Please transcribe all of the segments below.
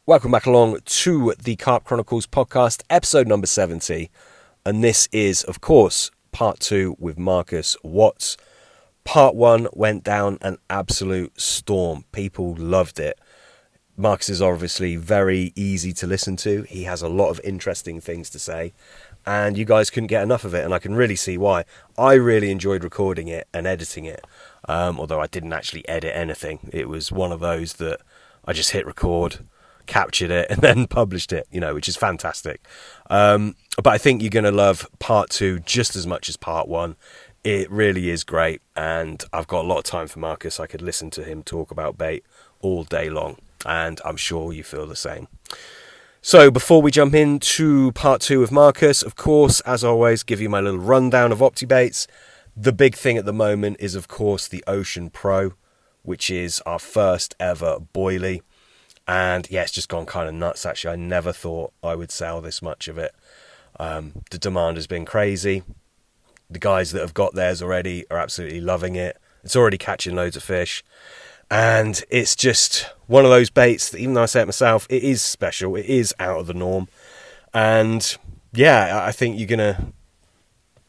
Welcome back along to the Carp Chronicles podcast, episode number 70. And this is, of course, part 2 with Marcus Watts. Part 1 went down an absolute storm. People loved it. Marcus is obviously very easy to listen to. He has a lot of interesting things to say. And you guys couldn't get enough of it. And I can really see why. I really enjoyed recording it and editing it. Although I didn't actually edit anything. It was one of those that I just hit record, captured it and then published it, which is fantastic. But I think you're going to love part 2 just as much as part 1. It really is great, and I've got a lot of time for Marcus. I could listen to him talk about bait all day long, and I'm sure you feel the same. So before we jump into part 2 of Marcus, of course, as always, give you my little rundown of OptiBaits. The big thing at the moment is, of course, the Ocean Pro, which is our first ever boilie. And yeah, it's just gone kind of nuts, actually. I never thought I would sell this much of it. The demand has been crazy. The guys that have got theirs already are absolutely loving it. It's already catching loads of fish. And it's just one of those baits that, even though I say it myself, it is special. It is out of the norm. And yeah, I think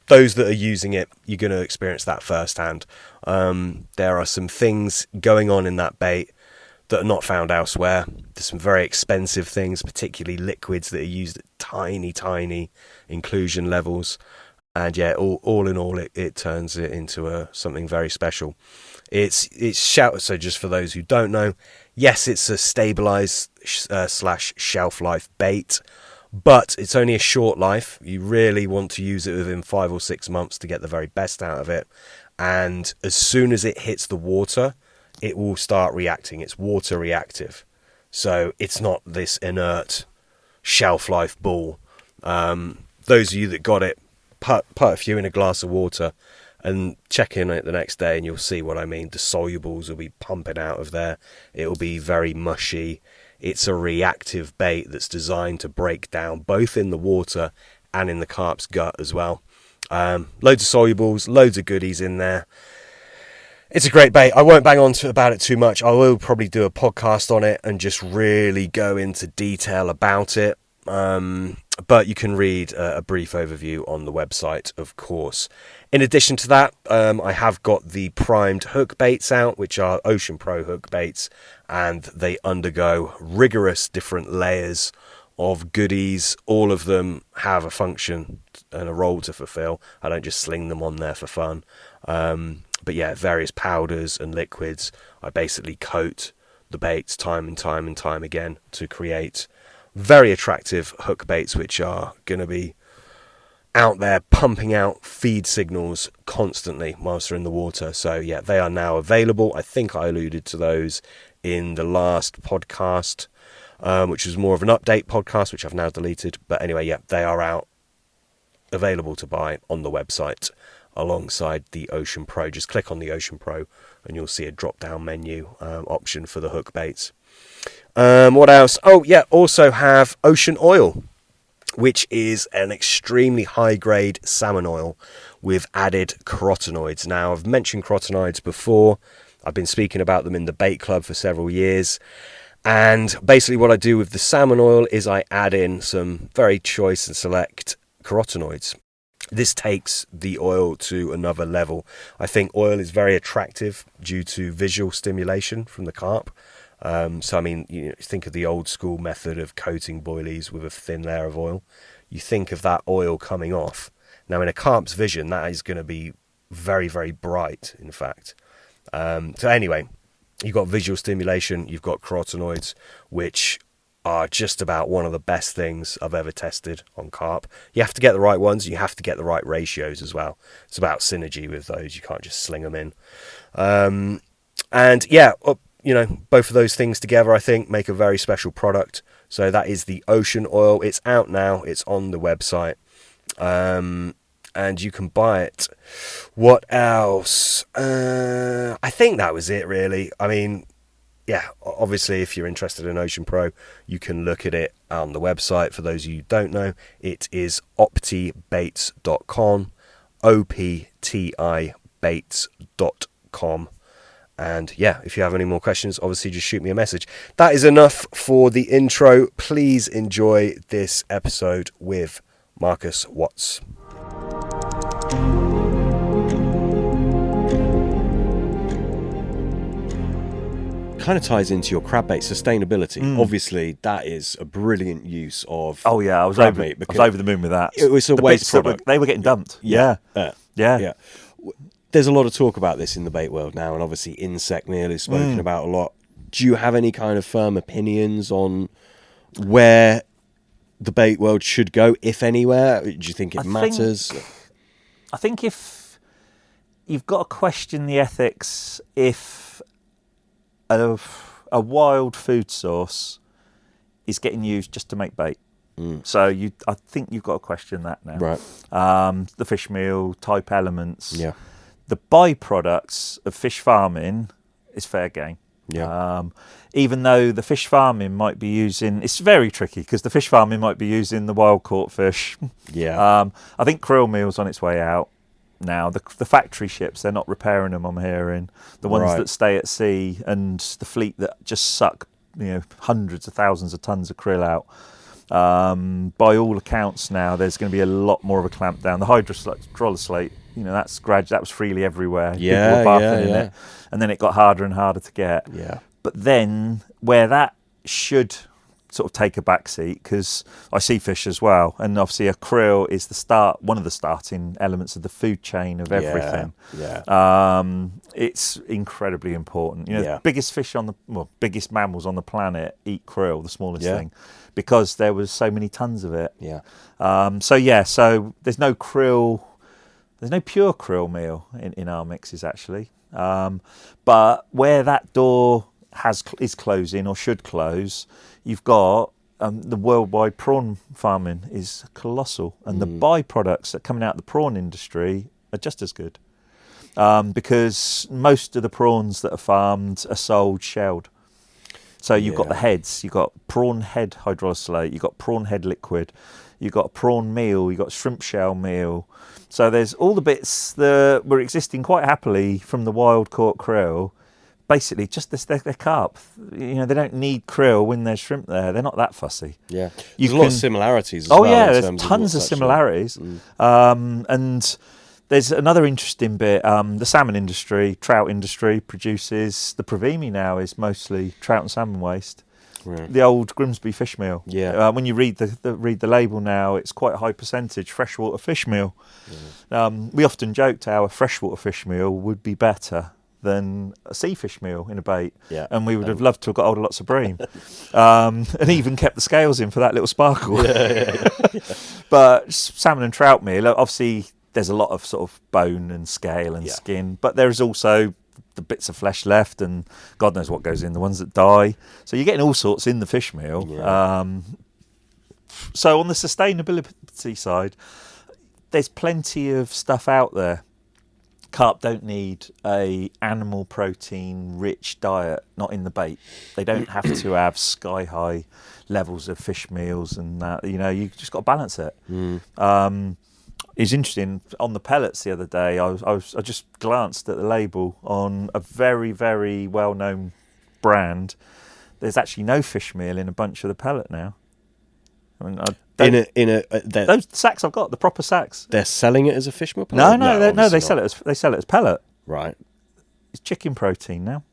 those that are using it, you're going to experience that firsthand. There are some things going on in that bait that are not found elsewhere. There's some very expensive things, particularly liquids that are used at tiny inclusion levels. And yeah, all in all, it turns it into something very special. It's so just for those who don't know, yes, it's a stabilized / shelf life bait, but it's only a short life. You really want to use it within 5 or 6 months to get the very best out of it. And as soon as it hits the water, it will start reacting. It's water reactive. So it's not this inert shelf life ball. Those of you that got it, put a few in a glass of water and check in on it the next day and you'll see what I mean. The solubles will be pumping out of there. It will be very mushy. It's a reactive bait that's designed to break down both in the water and in the carp's gut as well. Loads of solubles, loads of goodies in there. It's a great bait. I won't bang on about it too much. I will probably do a podcast on it and just really go into detail about it. But you can read a brief overview on the website, of course. In addition to that, I have got the primed hook baits out, which are Ocean Pro hook baits, and they undergo rigorous different layers of goodies. All of them have a function and a role to fulfill. I don't just sling them on there for fun. But yeah, various powders and liquids. I basically coat the baits time and time again to create very attractive hook baits, which are going to be out there pumping out feed signals constantly whilst they're in the water. So yeah, they are now available. I think I alluded to those in the last podcast, which was more of an update podcast, which I've now deleted. But anyway, yeah, they are out, available to buy on the website alongside the Ocean Pro. Just click on the Ocean Pro and you'll see a drop down menu option for the hook baits. What else? Oh yeah, also have Ocean Oil, which is an extremely high grade salmon oil with added carotenoids. Now, I've mentioned carotenoids before. I've been speaking about them in the bait club for several years. And basically what I do with the salmon oil is I add in some very choice and select carotenoids. This takes the oil to another level. I think oil is very attractive due to visual stimulation from the carp. So, I mean, think of the old school method of coating boilies with a thin layer of oil. You think of that oil coming off. Now, in a carp's vision, that is going to be very, very bright, in fact. So anyway, you've got visual stimulation, you've got carotenoids, which are just about one of the best things I've ever tested on carp. You have to get the right ones. You have to get the right ratios as well. It's about synergy with those. You can't just sling them in. And yeah, both of those things together, I think, make a very special product. So that is the Ocean Oil. It's out now. It's on the website. And you can buy it. What else? I think that was it, really. I mean, yeah, obviously, if you're interested in Ocean Pro, you can look at it on the website. For those of you who don't know, it is optibaits.com, OPTI baits.com. And yeah, if you have any more questions, obviously just shoot me a message. That is enough for the intro. Please enjoy this episode with Marcus Watts. Kind of ties into your crab bait sustainability. Obviously, that is a brilliant use of I was crab over, bait. I was over the moon with that. It was a waste product. They were getting dumped. Yeah. There's a lot of talk about this in the bait world now, and obviously insect meal is spoken about a lot. Do you have any kind of firm opinions on where the bait world should go, if anywhere? Do you think it matters? I think if you've got to question the ethics, if a wild food source is getting used just to make bait. So I think you've got to question that now. Right. The fish meal type elements. Yeah. The byproducts of fish farming is fair game. Yeah. Even though the fish farming might be using, it's very tricky because the fish farming might be using the wild caught fish. Yeah. I think krill meal's on its way out now. The factory ships, they're not repairing them, I'm hearing. The ones that stay at sea and the fleet that just suck, hundreds of thousands of tons of krill out. By all accounts now, there's going to be a lot more of a clamp down. The hydroslate, that was freely everywhere. People were bathing in it. And then it got harder and harder to get. Yeah. But then where that should sort of take a back seat, because I see fish as well, and obviously a krill is one of the starting elements of the food chain of everything. It's incredibly important. The biggest biggest mammals on the planet eat krill, the smallest thing, because there was so many tons of it. So there's no pure krill meal in our mixes actually, but where that door is closing or should close, you've got the worldwide prawn farming is colossal, and the byproducts that are coming out of the prawn industry are just as good, because most of the prawns that are farmed are sold shelled. So you've got the heads, you've got prawn head hydroslate, you've got prawn head liquid, you've got prawn meal, you've got shrimp shell meal. So there's all the bits that were existing quite happily from the wild caught krill. Basically, just they're carp. They don't need krill when there's shrimp there. They're not that fussy. Yeah, there's a lot of similarities as well. There's tons of similarities. And there's another interesting bit. The salmon industry, trout industry produces, the Provimi now is mostly trout and salmon waste. Right. The old Grimsby fish meal. Yeah. When you read the label now, it's quite a high percentage freshwater fish meal. We often joked how a freshwater fish meal would be better than a sea fish meal in a bait. Yeah. And we would have loved to have got hold of lots of bream. And even kept the scales in for that little sparkle. But salmon and trout meal, obviously there's a lot of sort of bone and scale and skin, but there's also the bits of flesh left, and God knows what goes in, the ones that die. So you're getting all sorts in the fish meal. So on the sustainability side, there's plenty of stuff out there. Carp don't need a animal protein rich diet, not in the bait. They don't have to have sky high levels of fish meals and that. You just got to balance it. It's interesting, on the pellets the other day, I just glanced at the label on a very, very well known brand. There's actually no fish meal in a bunch of the pellet now. I mean, those sacks I've got, the proper sacks. They're selling it as a fish meal pellet? No, they sell it as pellet. Right. It's chicken protein now.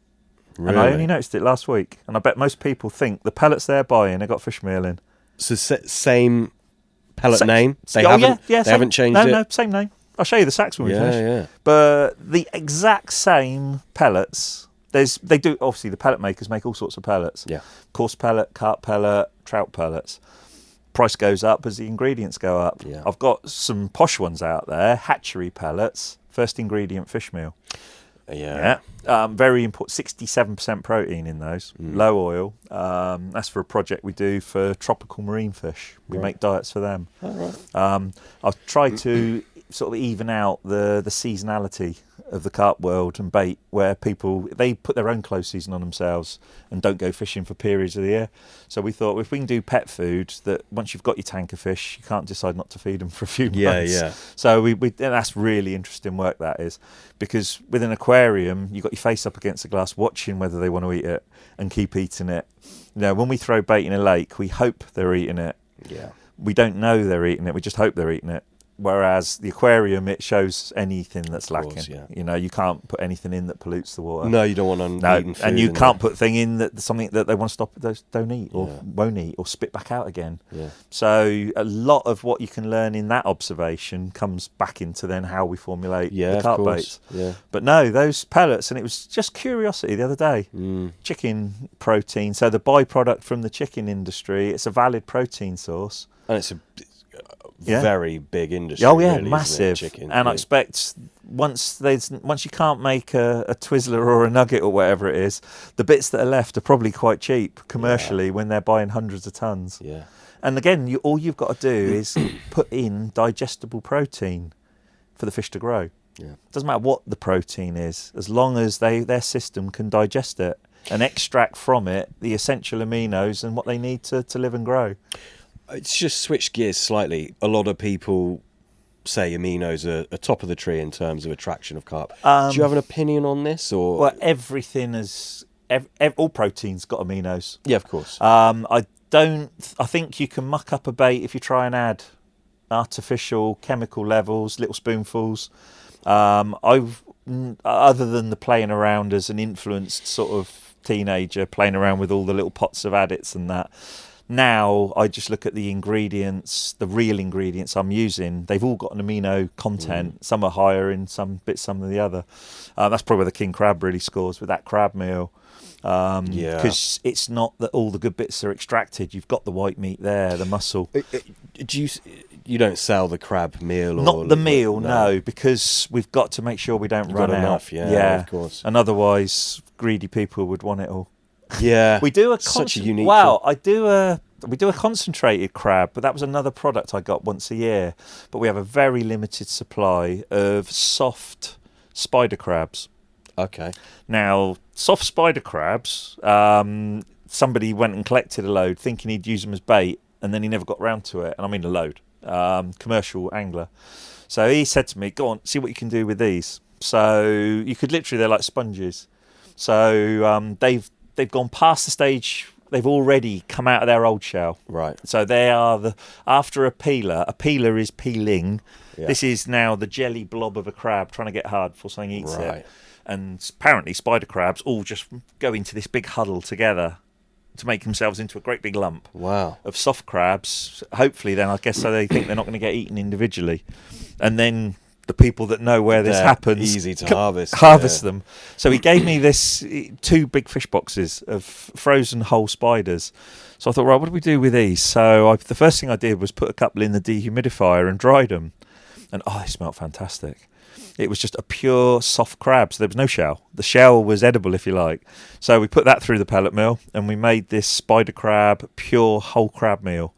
Really? And I only noticed it last week. And I bet most people think the pellets they're buying, they've got fish meal in. So same pellet name? They haven't changed it? No, same name. I'll show you the sacks when we finish. Yeah. But the exact same pellets, they do, obviously the pellet makers make all sorts of pellets. Yeah. Coarse pellet, carp pellet, trout pellets. Price goes up as the ingredients go up. Yeah. I've got some posh ones out there, hatchery pellets, first ingredient fish meal. Very important, 67% protein in those, low oil. That's for a project we do for tropical marine fish. We make diets for them. I've tried to sort of even out the seasonality of the carp world and bait, where they put their own close season on themselves and don't go fishing for periods of the year. So we thought, if we can do pet food, that once you've got your tank of fish, you can't decide not to feed them for a few months. Yeah. So we that's really interesting work, that is, because with an aquarium, you've got your face up against the glass, watching whether they want to eat it and keep eating it. When we throw bait in a lake, we hope they're eating it. Yeah. We don't know they're eating it. We just hope they're eating it. Whereas the aquarium, it shows anything that's lacking. Yeah. You can't put anything in that pollutes the water. No, you don't want uneaten food. And you can't put thing in something that they want to stop, don't eat or won't eat or spit back out again. Yeah. So a lot of what you can learn in that observation comes back into then how we formulate the carp baits. Yeah. But no, those pellets, and it was just curiosity the other day. Chicken protein. So the byproduct from the chicken industry, it's a valid protein source. And it's a very big industry. Oh yeah, really, massive. Chicken. And I expect once you can't make a Twizzler or a nugget or whatever it is, the bits that are left are probably quite cheap commercially when they're buying hundreds of tons. Yeah. And again, all you've got to do is put in digestible protein for the fish to grow. Yeah. Doesn't matter what the protein is, as long as their system can digest it and extract from it the essential aminos and what they need to live and grow. It's just switched gears slightly. A lot of people say aminos are top of the tree in terms of attraction of carp. Do you have an opinion on this? Or well, everything is all protein's got aminos. Yeah, of course. I think you can muck up a bait if you try and add artificial chemical levels, little spoonfuls. Other than the playing around as an influenced sort of teenager, playing around with all the little pots of addits and that. Now I just look at the ingredients, the real ingredients I'm using. They've all got an amino content. Some are higher in some bits, some than the other. That's probably where the king crab really scores with that crab meal. Because it's not that all the good bits are extracted. You've got the white meat there, the muscle. You don't sell the crab meal? Not the meal, no, because we've got to make sure we don't run out. Enough, yeah, of course. And otherwise, greedy people would want it all. Yeah, we do such a unique. Wow, we do a concentrated crab, but that was another product I got once a year. But we have a very limited supply of soft spider crabs. Okay. Now, soft spider crabs, somebody went and collected a load thinking he'd use them as bait, and then he never got round to it. And I mean a load. Commercial angler. So he said to me, go on, see what you can do with these. So you could literally, they're like sponges. So they've gone past the stage. They've already come out of their old shell. Right. So they are after a peeler. A peeler is peeling. Yeah. This is now the jelly blob of a crab trying to get hard before something eats it. And apparently spider crabs all just go into this big huddle together to make themselves into a great big lump. Wow. Of soft crabs. Hopefully then, I guess, so they think they're not going to get eaten individually. And then the people that know where this happens easy to harvest them. So he gave me this 2 big fish boxes of frozen whole spiders. So I thought, right, what do we do with these? So the first thing I did was put a couple in the dehumidifier and dried them. And they smelled fantastic. It was just a pure soft crab, so there was no shell. The shell was edible, if you like. So we put that through the pellet mill, and we made this spider crab pure whole crab meal.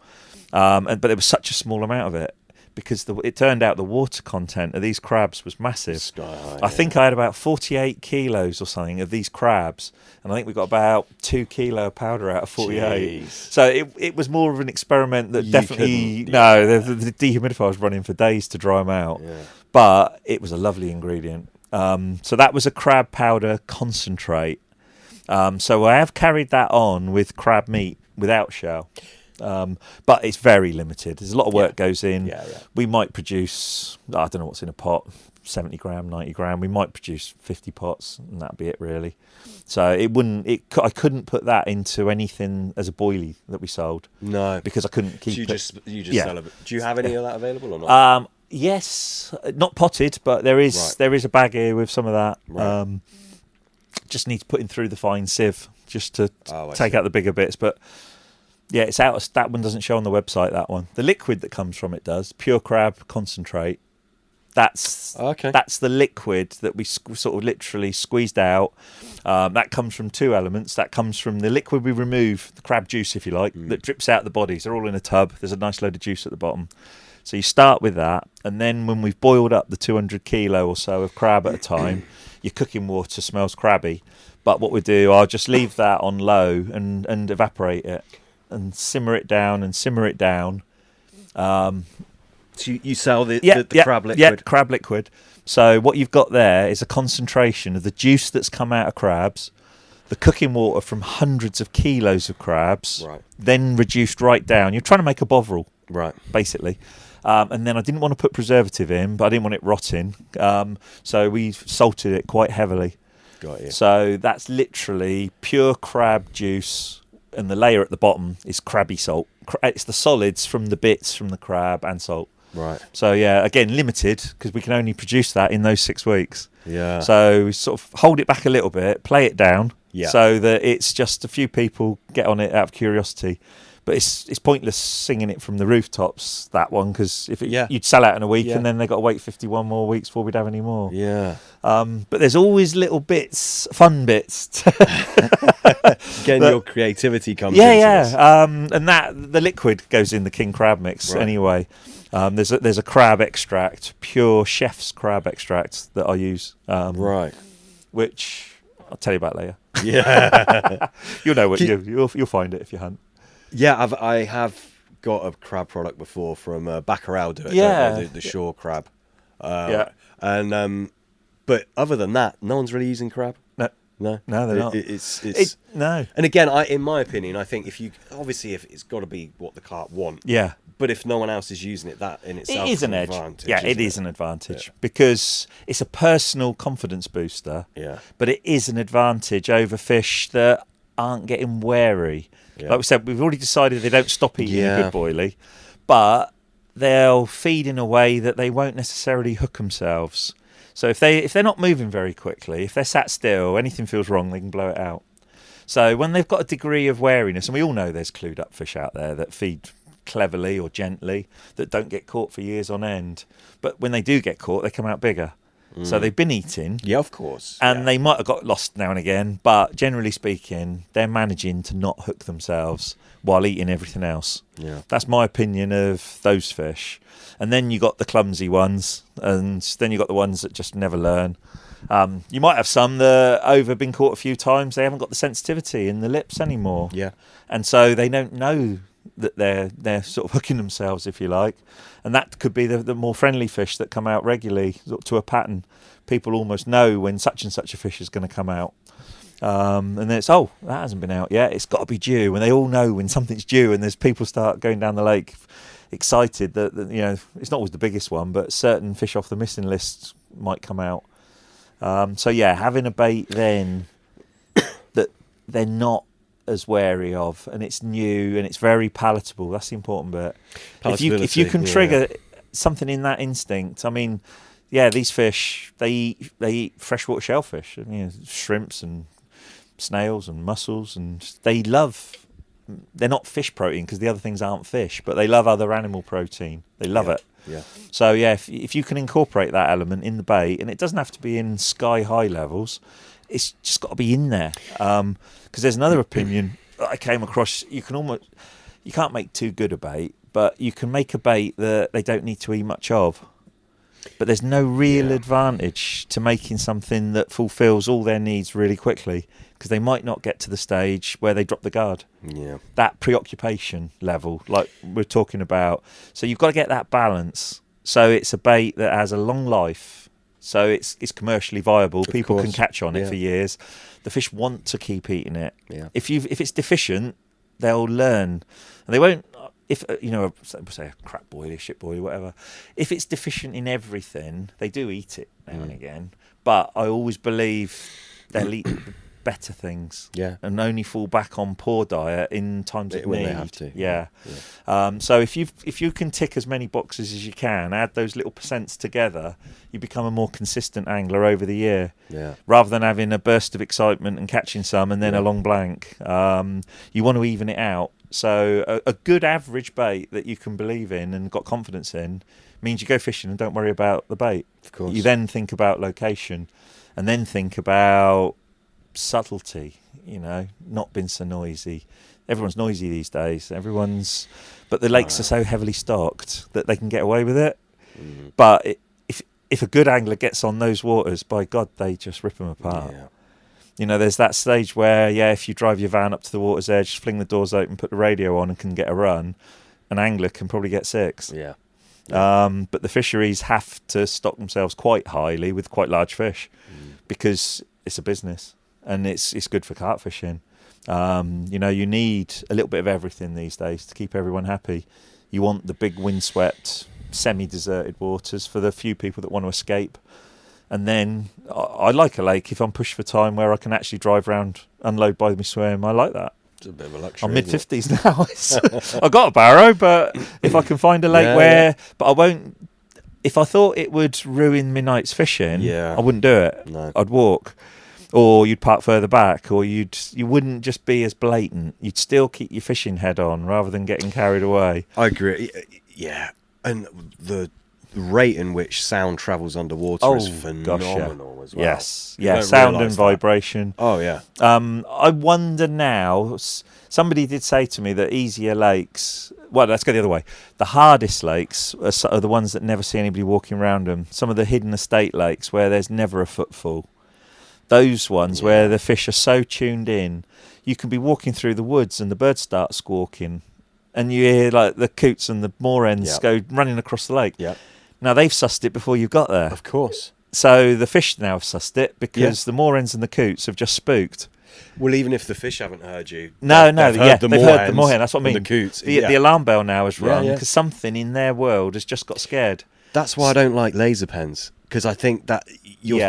But there was such a small amount of it, because it turned out the water content of these crabs was massive. Sky high, I think I had about 48 kilos or something of these crabs, and I think we got about 2 kilo of powder out of 48. Jeez. So it was more of an experiment that definitely... No, the dehumidifier was running for days to dry them out. Yeah. But it was a lovely ingredient. So that was a crab powder concentrate. So I have carried that on with crab meat without shell. But it's very limited. There's a lot of work goes in. Yeah. We might produce, I don't know what's in a pot, 70 gram, 90 gram. We might produce 50 pots, and that'd be it really. So I couldn't put that into anything as a boilie that we sold. No, because I couldn't keep you just sell it. Do you have any of that available or not? Yes, not potted, but there is a bag here with some of that. Right. Just needs putting through the fine sieve just to take out the bigger bits, but. Yeah, it's out. That one doesn't show on the website, that one. The liquid that comes from it does. Pure crab concentrate. That's the liquid that we sort of literally squeezed out. That comes from 2 elements. That comes from the liquid we remove, the crab juice, if you like, that drips out the bodies. They're all in a tub. There's a nice load of juice at the bottom. So you start with that, and then when we've boiled up the 200 kilo or so of crab at a time, your cooking water smells crabby. But what we do, I'll just leave that on low and evaporate it and simmer it down and simmer it down. So you sell the crab liquid? Yeah, crab liquid. So what you've got there is a concentration of the juice that's come out of crabs, the cooking water from hundreds of kilos of crabs, then reduced right down. You're trying to make a bovril, basically. And then I didn't want to put preservative in, but I didn't want it rotting. So we salted it quite heavily. Got you. So that's literally pure crab juice, and the layer at the bottom is crabby salt. It's the solids from the bits from the crab and salt. Right. So yeah, again, limited because we can only produce that in those 6 weeks. Yeah. So we sort of hold it back a little bit, play it down, so that it's just a few people get on it out of curiosity. But it's pointless singing it from the rooftops, that one, because you'd sell out in a week and then they've got to wait 51 more weeks before we'd have any more. Yeah. But there's always little bits, fun bits. Again, your creativity comes into this. And the liquid goes in the king crab mix anyway. There's a crab extract, pure chef's crab extract that I use. Which I'll tell you about later. Yeah. You'll know what you'll find it if you hunt. Yeah, I have got a crab product before from Baccarel, the shore crab. And but other than that, no one's really using crab. No, they're not. No. And again, in my opinion, I think if it's got to be what the carp want. Yeah. But if no one else is using it, that in itself is an edge. Advantage. Yeah, it is an advantage because it's a personal confidence booster. Yeah. But it is an advantage over fish that aren't getting wary. Yeah. Like we said, we've already decided they don't stop eating a good boilie, but they'll feed in a way that they won't necessarily hook themselves. So if they're not moving very quickly, if they're sat still, anything feels wrong, they can blow it out. So when they've got a degree of wariness, and we all know there's clued up fish out there that feed cleverly or gently, that don't get caught for years on end, but when they do get caught, they come out bigger. So they've been eating. Yeah, of course. And they might have got lost now and again, but generally speaking, they're managing to not hook themselves while eating everything else. Yeah. That's my opinion of those fish. And then you got the clumsy ones, and then you got the ones that just never learn. You might have some that been caught a few times. They haven't got the sensitivity in the lips anymore. Yeah. And so they don't know that they're sort of hooking themselves, if you like. And that could be the more friendly fish that come out regularly to a pattern. People almost know when such and such a fish is going to come out. And then it's, that hasn't been out yet. It's got to be due. And they all know when something's due, and there's people start going down the lake excited that it's not always the biggest one, but certain fish off the missing list might come out. Having a bait then that they're not as wary of, and it's new and it's very palatable. That's the important bit. If you can trigger something in that instinct, I mean, these fish they eat freshwater shellfish, shrimps and snails and mussels, and they're not fish protein because the other things aren't fish, but they love other animal protein. They love it. Yeah. So if you can incorporate that element in the bait, and it doesn't have to be in sky high levels, it's just got to be in there. Because there's another opinion that I came across. You can't make too good a bait, but you can make a bait that they don't need to eat much of. But there's no real advantage to making something that fulfills all their needs really quickly, because they might not get to the stage where they drop the guard. Yeah. That preoccupation level, like we're talking about. So you've got to get that balance. So it's a bait that has a long life. So it's commercially viable. People can catch on it for years. The fish want to keep eating it. Yeah. If it's deficient, they'll learn. And they won't. If say a crap boilie, shit boilie, whatever. If it's deficient in everything, they do eat it now and again. But I always believe they'll eat the better things, and only fall back on poor diet in times of when need. They have to. Yeah. So if you can tick as many boxes as you can, add those little percents together, you become a more consistent angler over the year. Yeah. Rather than having a burst of excitement and catching some and then a long blank, you want to even it out. So a good average bait that you can believe in and got confidence in means you go fishing and don't worry about the bait. Of course. You then think about location, and then think about subtlety, not being so noisy, Everyone's noisy these days. But the lakes are so heavily stocked that they can get away with it. But if a good angler gets on those waters, by God, they just rip them apart. Yeah. You know, there's that stage where, if you drive your van up to the water's edge, fling the doors open, put the radio on and can get a run, an angler can probably get 6. Yeah. But the fisheries have to stock themselves quite highly with quite large fish because it's a business and it's good for carp fishing. You know, you need a little bit of everything these days to keep everyone happy. You want the big windswept, semi-deserted waters for the few people that want to escape. And then I like a lake if I'm pushed for time where I can actually drive around, unload by me swim. I like that. It's a bit of a luxury. I'm mid-50s now. I've got a barrow, but if I can find a lake but I won't. If I thought it would ruin my night's fishing, I wouldn't do it. No. I'd walk. Or you'd park further back, or you wouldn't just be as blatant. You'd still keep your fishing head on rather than getting carried away. I agree. Yeah. And the rate in which sound travels underwater is phenomenal as well. Yes, sound and vibration. Oh, yeah. I wonder now, somebody did say to me that easier lakes, well, let's go the other way. The hardest lakes are the ones that never see anybody walking around them. Some of the hidden estate lakes where there's never a footfall. Those ones where the fish are so tuned in, you can be walking through the woods and the birds start squawking and you hear like the coots and the moor ends go running across the lake. Yep. Now, they've sussed it before you got there. Of course. So the fish now have sussed it because the moor ends and the coots have just spooked. Well, even if the fish haven't heard you. They've heard the moor hen. That's what I mean. The coots. The alarm bell now has rung because something in their world has just got scared. That's why I don't like laser pens, because I think that you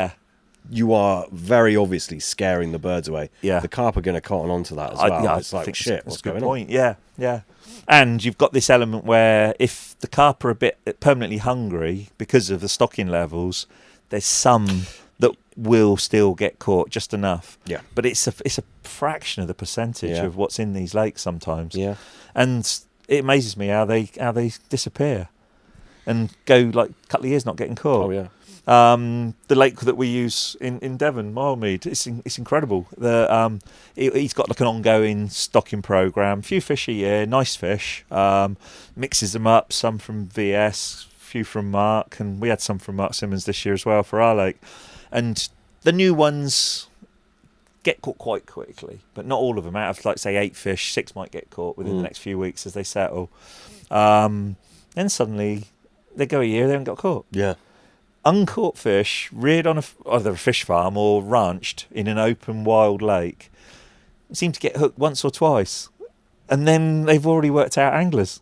are very obviously scaring the birds away. Yeah. The carp are going to cotton onto that as well. It's like, shit, what's going on? Yeah. And you've got this element where if the carp are a bit permanently hungry because of the stocking levels, there's some that will still get caught just enough. Yeah. But it's a fraction of the percentage of what's in these lakes sometimes. Yeah. And it amazes me how they disappear and go like a couple of years not getting caught. Oh, yeah. The lake that we use in Devon, Milemead, it's incredible. He's got like an ongoing stocking program, few fish a year, nice fish, mixes them up, some from VS, few from Mark, and we had some from Mark Simmons this year as well for our lake. And the new ones get caught quite quickly, but not all of them. Out of like say 8 fish, 6 might get caught within the next few weeks as they settle. Then suddenly they go a year, they haven't got caught. Yeah. Uncaught fish reared on either a fish farm or ranched in an open wild lake seem to get hooked once or twice, and then they've already worked out anglers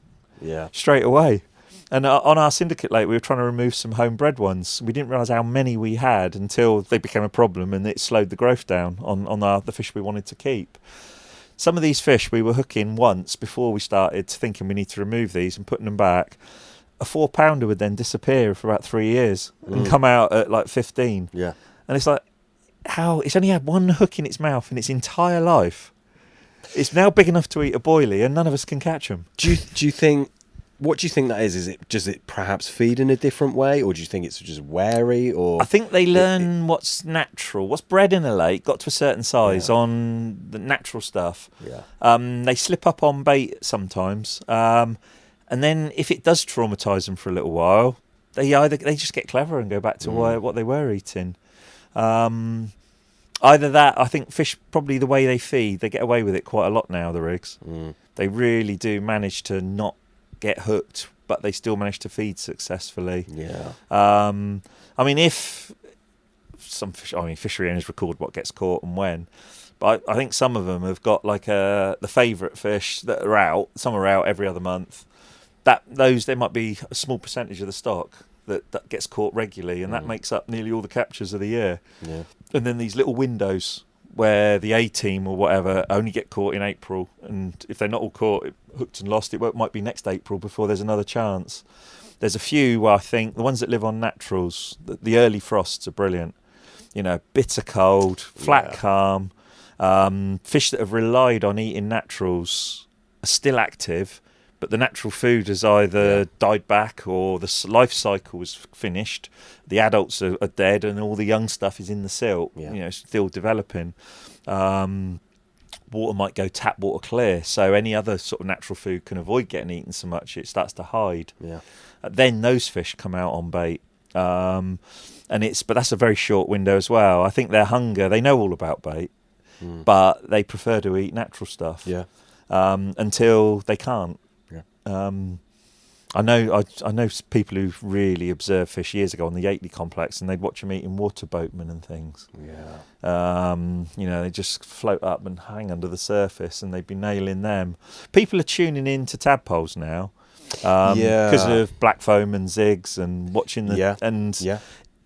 straight away. And on our syndicate lake we were trying to remove some homebred ones. We didn't realise how many we had until they became a problem and it slowed the growth down on the fish we wanted to keep. Some of these fish we were hooking once before we started thinking we need to remove these and putting them back. A 4-pounder would then disappear for about 3 years and come out at like 15. Yeah. And it's like, how? It's only had one hook in its mouth in its entire life. It's now big enough to eat a boilie and none of us can catch them. Do you think, what do you think that is? Does it perhaps feed in a different way, or do you think it's just wary? Or I think they learn what's natural. What's bred in a lake, got to a certain size on the natural stuff. Yeah. They slip up on bait sometimes. And then if it does traumatise them for a little while, they just get clever and go back to what they were eating. Either that, I think fish, probably the way they feed, they get away with it quite a lot now, the rigs. They really do manage to not get hooked, but they still manage to feed successfully. Yeah. I mean, if some fish, fishery owners record what gets caught and when, but I think some of them have got like the favourite fish that are out. Some are out every other month. There might be a small percentage of the stock that gets caught regularly, and that makes up nearly all the captures of the year. Yeah. And then these little windows where the A team or whatever only get caught in April, and if they're not all caught, hooked and lost, it might be next April before there's another chance. There's a few where I think the ones that live on naturals, the early frosts are brilliant. You know, bitter cold, flat calm, fish that have relied on eating naturals are still active, but the natural food has either died back or the life cycle is finished. The adults are dead and all the young stuff is in the silt, still developing. water might go tap water clear, so any other sort of natural food can avoid getting eaten so much it starts to hide. Then those fish come out on bait, but that's a very short window as well. I think their hunger, they know all about bait, but they prefer to eat natural stuff until they can't. I know people who really observed fish years ago on the Yateley complex, and they'd watch them eating water boatmen and things. They just float up and hang under the surface, and they'd be nailing them. People are tuning in to tadpoles now because of black foam and zigs and watching the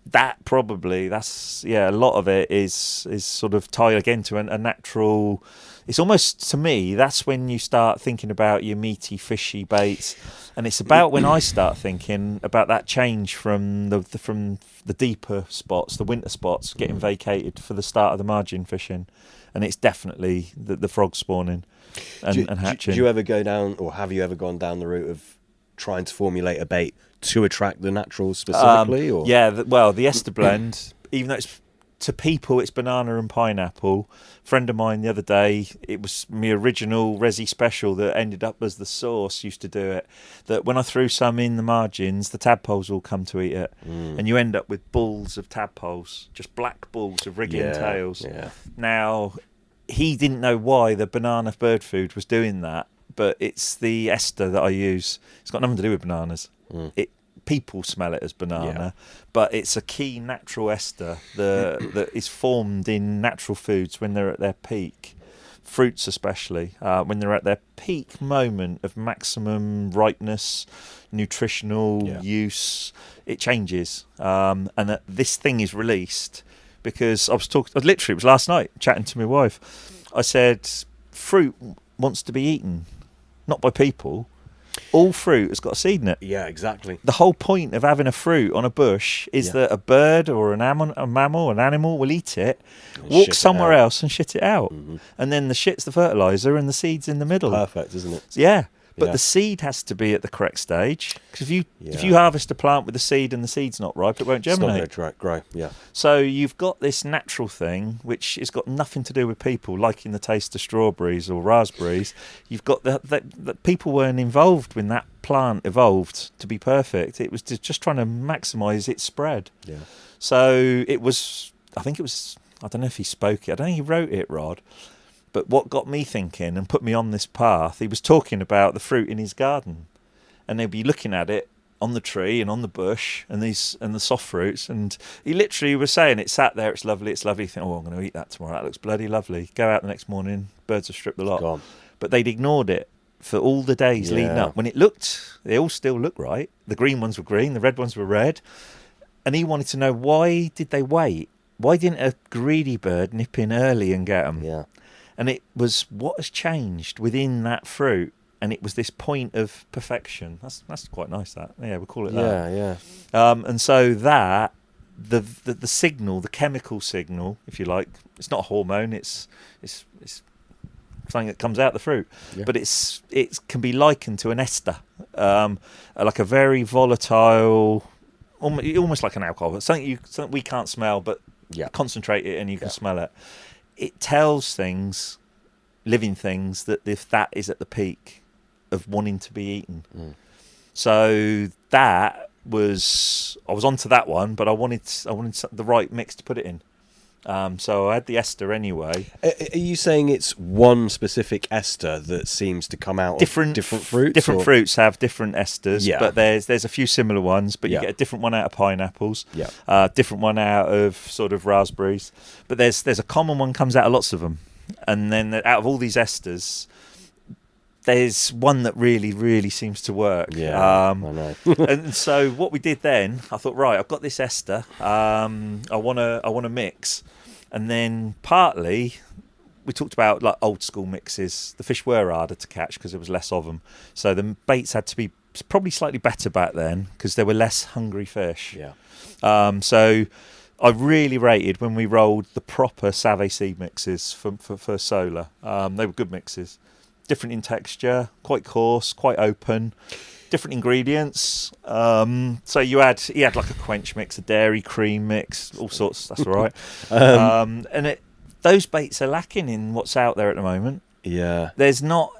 that's a lot of it is sort of tied again to a natural. It's almost, to me, that's when you start thinking about your meaty, fishy baits, and it's about when I start thinking about that change from the deeper spots, the winter spots, getting vacated for the start of the margin fishing, and it's definitely the frog spawning and hatching. Do you ever go down, or have you ever gone down the route of trying to formulate a bait to attract the naturals specifically? The ester blend, even though it's, to people, it's banana and pineapple. A friend of mine the other day, it was my original Resi special that ended up as the sauce, used to do it. That when I threw some in the margins, the tadpoles all come to eat it. And you end up with balls of tadpoles, just black balls of wriggling tails. Now, he didn't know why the banana bird food was doing that, but it's the ester that I use. It's got nothing to do with bananas. People smell it as banana, but it's a key natural ester that is formed in natural foods when they're at their peak. Fruits especially, when they're at their peak moment of maximum ripeness, nutritional use, it changes. And that this thing is released because it was last night, chatting to my wife. I said, fruit wants to be eaten, not by people. All fruit has got a seed in it. Yeah, exactly. The whole point of having a fruit on a bush is that a bird or an mammal, an animal will eat it, walk somewhere else and shit it out. And then the shit's the fertiliser and the seed's in the middle. Perfect, isn't it? Yeah. But the seed has to be at the correct stage, because if you harvest a plant with the seed and the seed's not ripe, it won't germinate. It's not going to grow. Yeah. So you've got this natural thing, which has got nothing to do with people liking the taste of strawberries or raspberries. You've got that people weren't involved when that plant evolved to be perfect. It was just trying to maximise its spread. Yeah. So it was. I don't know if he spoke it. I don't think he wrote it, Rod. But what got me thinking and put me on this path, he was talking about the fruit in his garden, and they'd be looking at it on the tree and on the bush and the soft fruits, and he literally was saying it sat there, it's lovely. You think, I'm going to eat that tomorrow. That looks bloody lovely. Go out the next morning, birds have stripped the lot. Gone. But they'd ignored it for all the days leading up. When they all still look right. The green ones were green, the red ones were red, and he wanted to know, why did they wait? Why didn't a greedy bird nip in early and get them? Yeah. And it was what has changed within that fruit, and it was this point of perfection. That's quite nice. That we'll call it that. Yeah. And so that the signal, the chemical signal, if you like, it's not a hormone. It's something that comes out the fruit, but it can be likened to an ester, like a very volatile, almost like an alcohol. Something we can't smell, but concentrate it and you can smell it. It tells things, living things, that if that is at the peak of wanting to be eaten. So I was onto that one, but I wanted the right mix to put it in. So I had the ester anyway. Are you saying it's one specific ester that seems to come out of different fruits? Different fruits have different esters, but there's a few similar ones, but you get a different one out of pineapples, different one out of sort of raspberries. But there's a common one comes out of lots of them. And then out of all these esters, there's one that really, really seems to work. I know. And so what we did then, I thought, right, I've got this ester. I want to mix. And then partly, we talked about like old school mixes. The fish were harder to catch because there was less of them. So the baits had to be probably slightly better back then because there were less hungry fish. So I really rated when we rolled the proper Save seed mixes for solar. They were good mixes. Different in texture, quite coarse, quite open, different ingredients. So he had like a quench mix, a dairy cream mix, all sorts. That's all right. And those baits are lacking in what's out there at the moment. Yeah. There's not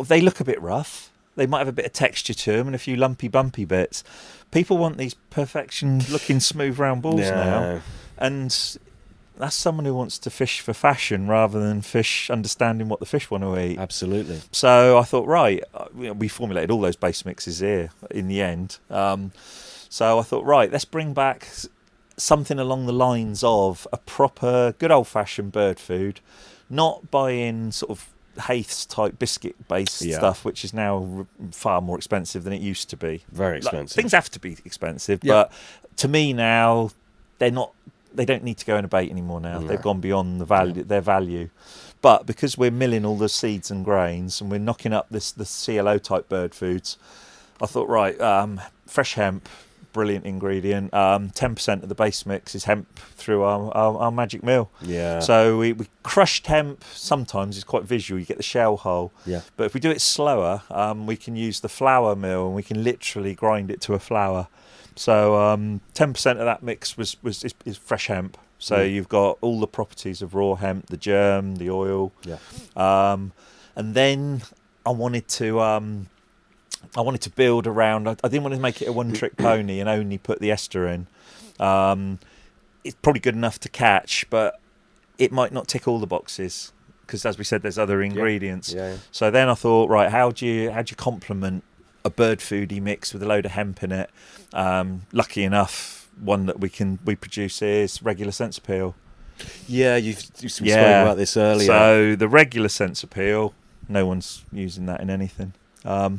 they look a bit rough. They might have a bit of texture to them and a few lumpy, bumpy bits. People want these perfection-looking, smooth, round balls now. And that's someone who wants to fish for fashion rather than fish understanding what the fish want to eat. Absolutely. So I thought, right, we formulated all those base mixes here in the end. So I thought, right, let's bring back something along the lines of a proper, good old-fashioned bird food, not buying sort of Haith's type biscuit based stuff, which is now far more expensive than it used to be. Very expensive. Things have to be expensive, but to me now they don't need to go in a bait anymore now. No. They've gone beyond their value. But because we're milling all the seeds and grains and we're knocking up the CLO type bird foods, I thought, right, fresh hemp, brilliant ingredient. 10% of the base mix is hemp through our magic mill. Yeah. So we crushed hemp. Sometimes it's quite visual. You get the shell hole. Yeah. But if we do it slower, we can use the flour mill and we can literally grind it to a flour. So 10% of that mix is fresh hemp. So you've got all the properties of raw hemp, the germ, the oil. Yeah. And then I wanted to build around. I didn't want to make it a one-trick pony and only put the ester in. It's probably good enough to catch, but it might not tick all the boxes because, as we said, there's other ingredients. Yeah. So then I thought, right, how do you complement a bird foodie mix with a load of hemp in it? Lucky enough, one that we produce is regular sense peel. Yeah, you've spoken about this earlier. So the regular sense peel, no one's using that in anything.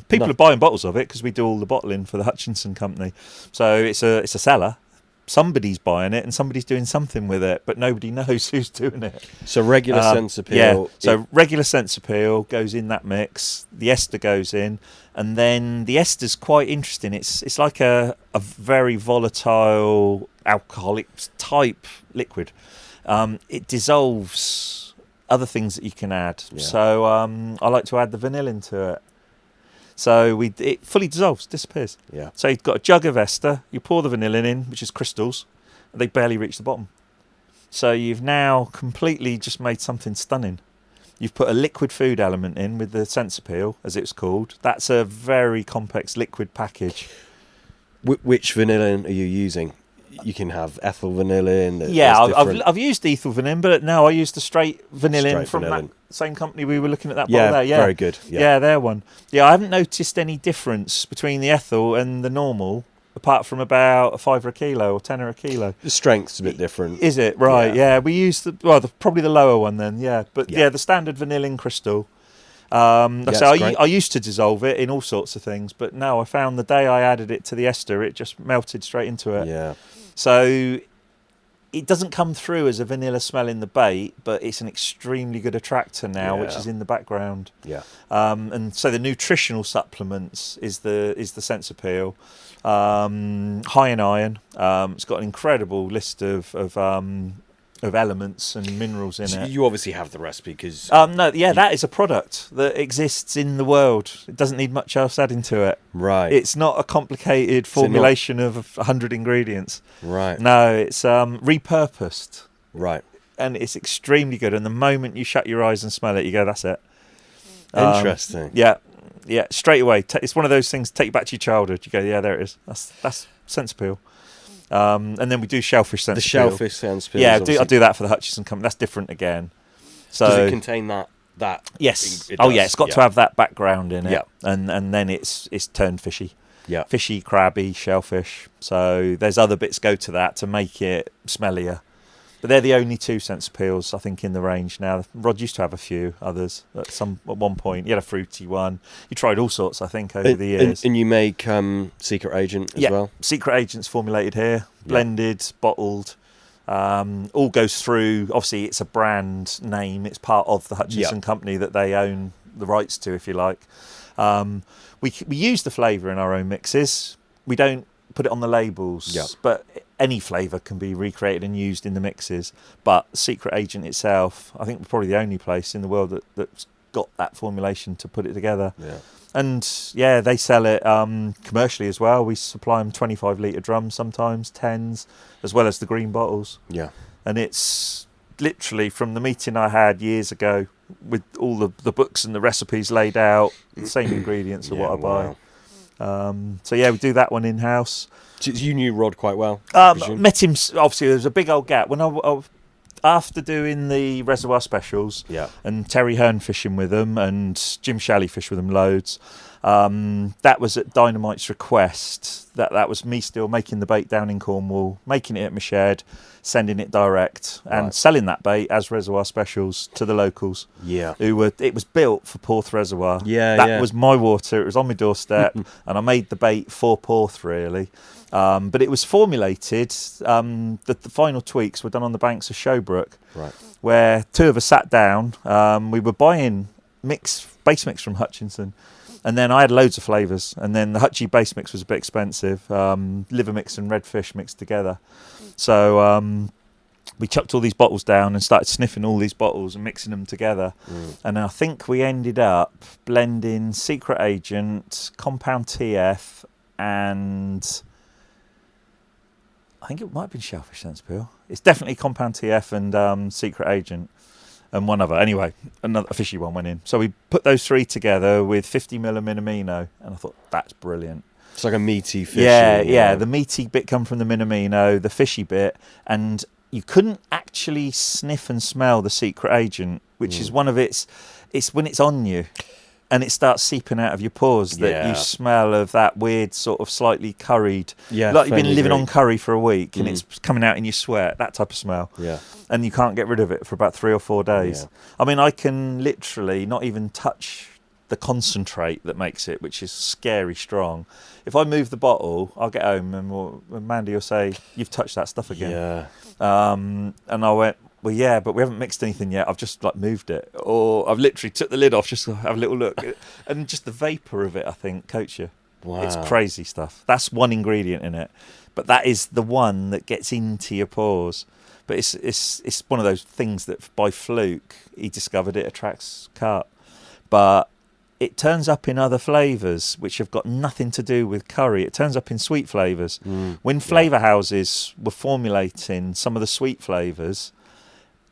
People are buying bottles of it because we do all the bottling for the Hutchinson company. So it's a seller. Somebody's buying it and somebody's doing something with it, but nobody knows who's doing it. So regular sense peel. Yeah. So regular sense peel goes in that mix. The ester goes in, and then the ester's quite interesting. It's like a very volatile alcoholic type liquid. It dissolves other things that you can add. Yeah. So I like to add the vanillin to it. So it fully dissolves, disappears. Yeah. So you've got a jug of ester, you pour the vanillin in, which is crystals, and they barely reach the bottom. So you've now completely just made something stunning. You've put a liquid food element in with the sense peel, as it's called. That's a very complex liquid package. Which vanillin are you using? You can have ethyl vanillin. Yeah, I've used ethyl vanillin, but no, I used the straight vanillin from that same company we were looking at that bottle there. Yeah, very good. Yeah, their one. Yeah, I haven't noticed any difference between the ethyl and the normal, apart from about a $5 a kilo or $10 a kilo. The strength's a bit different. Is it? Right, yeah. We used probably the lower one then, yeah. But yeah, the standard vanillin crystal. I used to dissolve it in all sorts of things, but no, I found the day I added it to the ester, it just melted straight into it. Yeah. So it doesn't come through as a vanilla smell in the bait, but it's an extremely good attractor now, which is in the background. Yeah. And so the nutritional supplements is the sense appeal. High in iron. It's got an incredible list of elements and minerals in it. You obviously have the recipe because... that is a product that exists in the world. It doesn't need much else adding to it. Right. It's not a complicated formulation of 100 ingredients. Right. No, it's repurposed. Right. And it's extremely good. And the moment you shut your eyes and smell it, you go, that's it. Interesting. Yeah. Straight away. It's one of those things, take you back to your childhood. You go, yeah, there it is. That's sense appeal. And then we do shellfish sense. The shellfish sense. Yeah, I do that for the Hutchinson company. That's different again. So does it contain that? Yes. It's got to have that background in it. Yeah. And then it's turned fishy. Yeah. Fishy, crabby, shellfish. So there's other bits go to that to make it smellier. But they're the only two sense peels, I think, in the range now. Rod used to have a few others at one point. You had a fruity one. You tried all sorts, I think, over the years. And you make Secret Agent as well? Secret Agent's formulated here, blended, bottled. All goes through. Obviously, it's a brand name. It's part of the Hutchinson company that they own the rights to, if you like. We use the flavour in our own mixes. We don't put it on the labels, but any flavour can be recreated and used in the mixes. But Secret Agent itself, I think we're probably the only place in the world that's got that formulation to put it together. Yeah. And they sell it commercially as well. We supply them 25 litre drums sometimes, 10s, as well as the green bottles. Yeah. And it's literally from the meeting I had years ago with all the books and the recipes laid out, the same ingredients of what I buy. So yeah, we do that one in-house. You knew Rod quite well, met him, obviously there was a big old gap. When I after doing the reservoir specials and Terry Hearn fishing with them and Jim Shalley fished with them loads, that was at Dynamite's request. That was me still making the bait down in Cornwall, making it at my shed, sending it direct and selling that bait as reservoir specials to the locals. It was built for Porth Reservoir. That was my water. It was on my doorstep and I made the bait for Porth really. But it was formulated, the final tweaks were done on the banks of Showbrook, where two of us sat down. We were buying base mix from Hutchinson, and then I had loads of flavours, and then the Hutchie base mix was a bit expensive, liver mix and redfish mixed together. So we chucked all these bottles down and started sniffing all these bottles and mixing them together. And I think we ended up blending Secret Agent, Compound TF, and I think it might have been Shellfish Sense Peel. It's definitely Compound TF and Secret Agent and one other. Anyway, a fishy one went in. So we put those three together with 50ml of Minamino, and I thought, that's brilliant. It's like a meaty fishy. Yeah. The meaty bit come from the Minamino, the fishy bit, and you couldn't actually sniff and smell the Secret Agent, which is one of it's when it's on you. And it starts seeping out of your pores that you smell of that weird sort of slightly curried, like you've been living on curry for a week and it's coming out in your sweat, that type of smell. And you can't get rid of it for about 3 or 4 days. I mean, I can literally not even touch the concentrate that makes it, which is scary strong. If I move the bottle, I'll get home and Mandy will say, "You've touched that stuff again." And I went, "Well, yeah, but we haven't mixed anything yet. I've just moved it, or I've literally took the lid off just to have a little look." And just the vapour of it, I think, coats you. Wow. It's crazy stuff. That's one ingredient in it, but that is the one that gets into your pores. But it's one of those things that by fluke he discovered it attracts carp, but it turns up in other flavours which have got nothing to do with curry. It turns up in sweet flavours. When flavour houses were formulating some of the sweet flavours,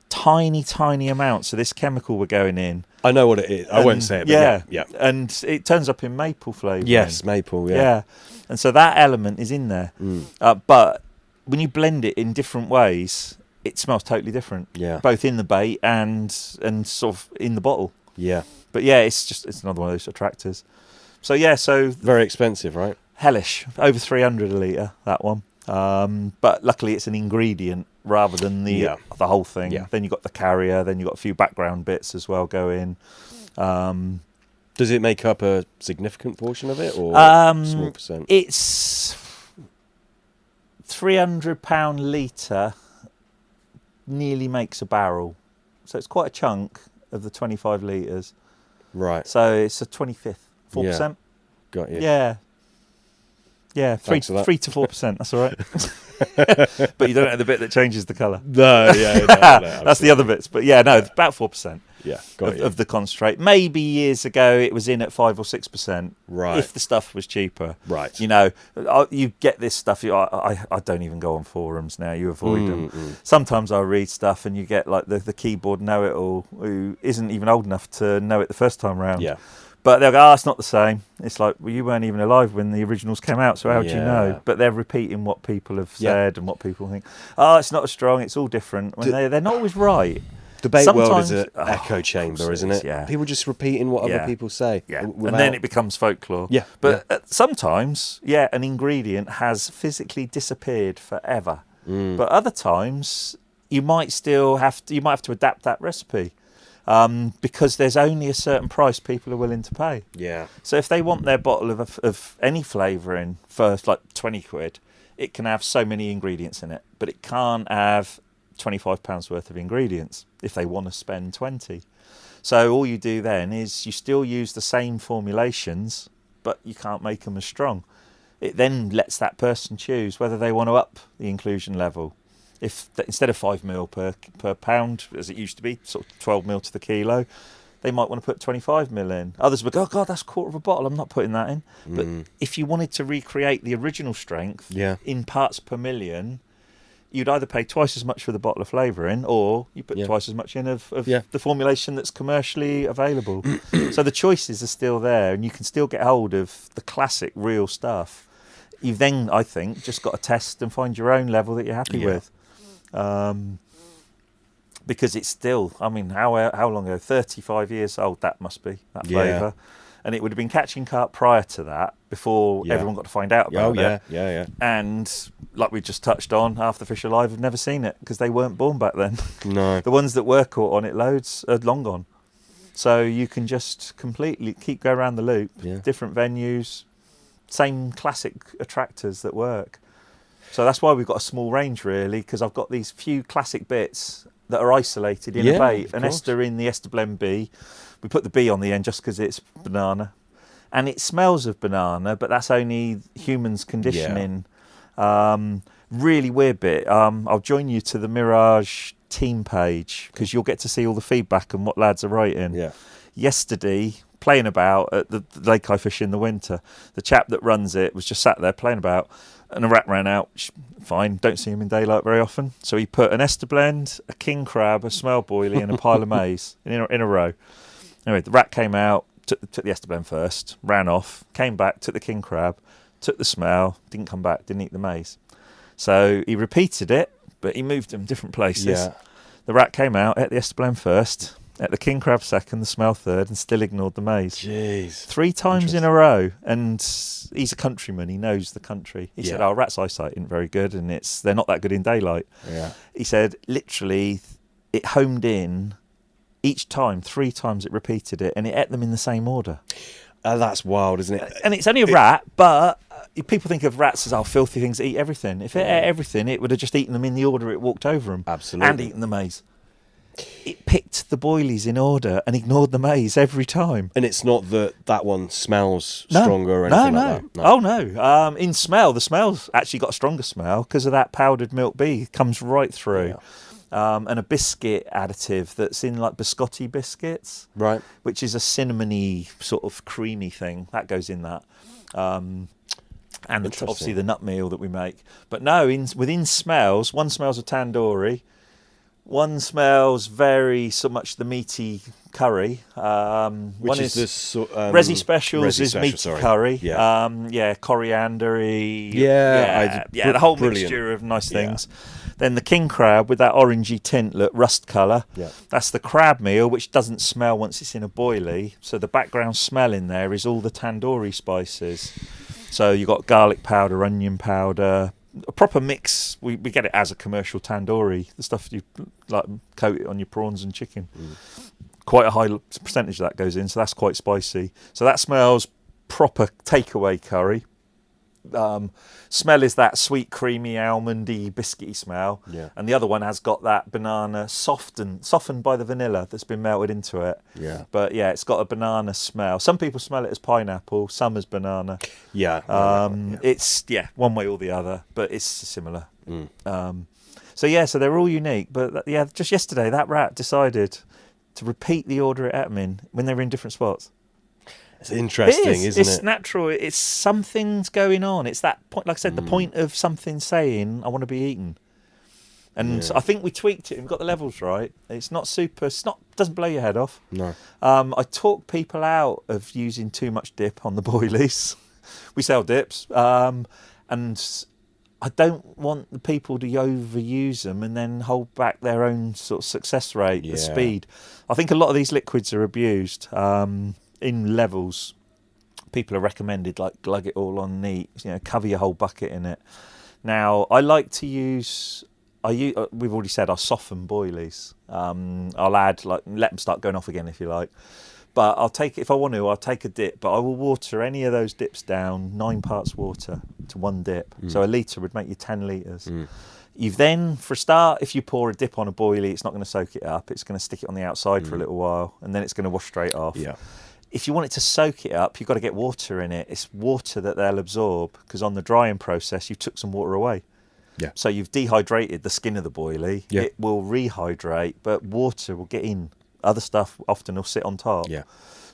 tiny amounts of this chemical were going in. I know what it is. I won't say it, but yeah. And it turns up in maple flavour. Yes, maple, And so that element is in there. But when you blend it in different ways, it smells totally different. Both in the bait and sort of in the bottle. But it's another one of those attractors. So very expensive, right? Hellish, over 300 a litre, that one. But luckily it's an ingredient rather than the whole thing. Then you've got the carrier, then you've got a few background bits as well go in. Does it make up a significant portion of it, or small percent? It's £300 litre nearly makes a barrel. So it's quite a chunk of the 25 litres. Right. So it's a 25th, 4%. Got you. Yeah, 3 to 4%. That's all right. But you don't know the bit that changes the colour. No, that's the other bits. But it's about 4%. Got of the concentrate. Maybe years ago it was in at 5 or 6%. Right. If the stuff was cheaper. Right. You get this stuff. I don't even go on forums now. You avoid them. Sometimes I read stuff and you get like the keyboard know-it-all who isn't even old enough to know it the first time round. But they'll go, it's not the same. It's like, well, you weren't even alive when the originals came out, so how do you know? But they're repeating what people have said and what people think. It's not as strong, it's all different. When they're not always right. The bait world is an echo chamber, isn't it? Yeah. People just repeating what other people say. And then it becomes folklore. But sometimes, an ingredient has physically disappeared forever. But other times, you might have to adapt that recipe. Because there's only a certain price people are willing to pay. So if they want their bottle of any flavouring for like 20 quid, it can have so many ingredients in it, but it can't have £25 worth of ingredients if they want to spend 20. So all you do then is you still use the same formulations, but you can't make them as strong. It then lets that person choose whether they want to up the inclusion level. If instead of 5ml per pound, as it used to be, sort of 12ml to the kilo, they might want to put 25ml in. Others would go, "Oh God, that's a quarter of a bottle. I'm not putting that in." But if you wanted to recreate the original strength in parts per million, you'd either pay twice as much for the bottle of flavouring, or you put twice as much in of the formulation that's commercially available. So the choices are still there, and you can still get hold of the classic real stuff. You've then, I think, just got to test and find your own level that you're happy with. Because it's still, I mean, how long ago? 35 years old that must be, that flavour. And it would have been catching carp prior to that, before everyone got to find out about it. Yeah. And like we just touched on, half the fish alive have never seen it because they weren't born back then. No. The ones that were caught on it loads are long gone. So you can just completely keep going around the loop, different venues, same classic attractors that work. So that's why we've got a small range, really, because I've got these few classic bits that are isolated in a bait. An ester in the ester blend B. We put the B on the end just because it's banana. And it smells of banana, but that's only humans conditioning. Really weird bit. I'll join you to the Mirage team page because you'll get to see all the feedback and what lads are writing. Yesterday, playing about at the lake I fish in the winter, the chap that runs it was just sat there playing about, and a rat ran out. Fine, don't see him in daylight very often. So he put an ester blend, a king crab, a smell boilie, and a pile of maize in a row. Anyway, the rat came out, took the ester blend first, ran off, came back, took the king crab, took the smell, didn't come back, didn't eat the maize. So he repeated it, but he moved them different places. The rat came out, ate the ester blend first, ate the king crab second, the smell third, and still ignored the maize. Jeez. 3 times in a row. And he's a countryman, he knows the country. He said, rat's eyesight isn't very good, and they're not that good in daylight. He said, literally, it homed in each time, 3 times it repeated it, and it ate them in the same order. That's wild, isn't it? And it's only a rat, but people think of rats as filthy things that eat everything. If it ate everything, it would have just eaten them in the order it walked over them. Absolutely. And eaten the maize. It picked the boilies in order and ignored the maize every time. And it's not that one smells stronger or anything like that? No. Oh, no. In smell, the smell's actually got a stronger smell because of that powdered milk bee. It comes right through. And a biscuit additive that's in like biscotti biscuits, right? Which is a cinnamony sort of creamy thing that goes in that, and obviously the nut meal that we make. But no, within smells, one smells of tandoori, one smells very so much the meaty curry. Which is this Resi Specials is meaty curry. Coriander-y. The whole mixture of nice things. Then the king crab with that orangey tint, look, rust colour. That's the crab meal, which doesn't smell once it's in a boilie. So the background smell in there is all the tandoori spices. So you've got garlic powder, onion powder, a proper mix. We get it as a commercial tandoori, the stuff you like coat it on your prawns and chicken. Quite a high percentage of that goes in, so that's quite spicy. So that smells proper takeaway curry. Smell is that sweet, creamy, almondy, biscuity smell. And the other one has got that banana softened by the vanilla that's been melted into it. But it's got a banana smell. Some people smell it as pineapple, some as banana. It's one way or the other, but it's similar. So they're all unique. But just yesterday that rat decided to repeat the order it ate them in when they were in different spots. It's interesting, isn't it? It's natural. It's something's going on. It's that point, like I said, the point of something saying, I want to be eaten. And I think we tweaked it and got the levels right. It's not super, doesn't blow your head off. No. I talk people out of using too much dip on the boilies. We sell dips. And I don't want the people to overuse them and then hold back their own sort of success rate, the speed. I think a lot of these liquids are abused. In levels, people are recommended like glug it all on neat, cover your whole bucket in it. Now, I like to use, we've already said I soften boilies. I'll add, let them start going off again if you like. But I'll take, if I want to, I'll take a dip, but I will water any of those dips down 9 parts water to 1 dip. So a litre would make you 10 litres. You've then, for a start, if you pour a dip on a boilie, it's not going to soak it up. It's going to stick it on the outside for a little while, and then it's going to wash straight off. If you want it to soak it up, you've got to get water in it. It's water that they'll absorb, because on the drying process, you took some water away. So you've dehydrated the skin of the boilie. It will rehydrate, but water will get in. Other stuff often will sit on top.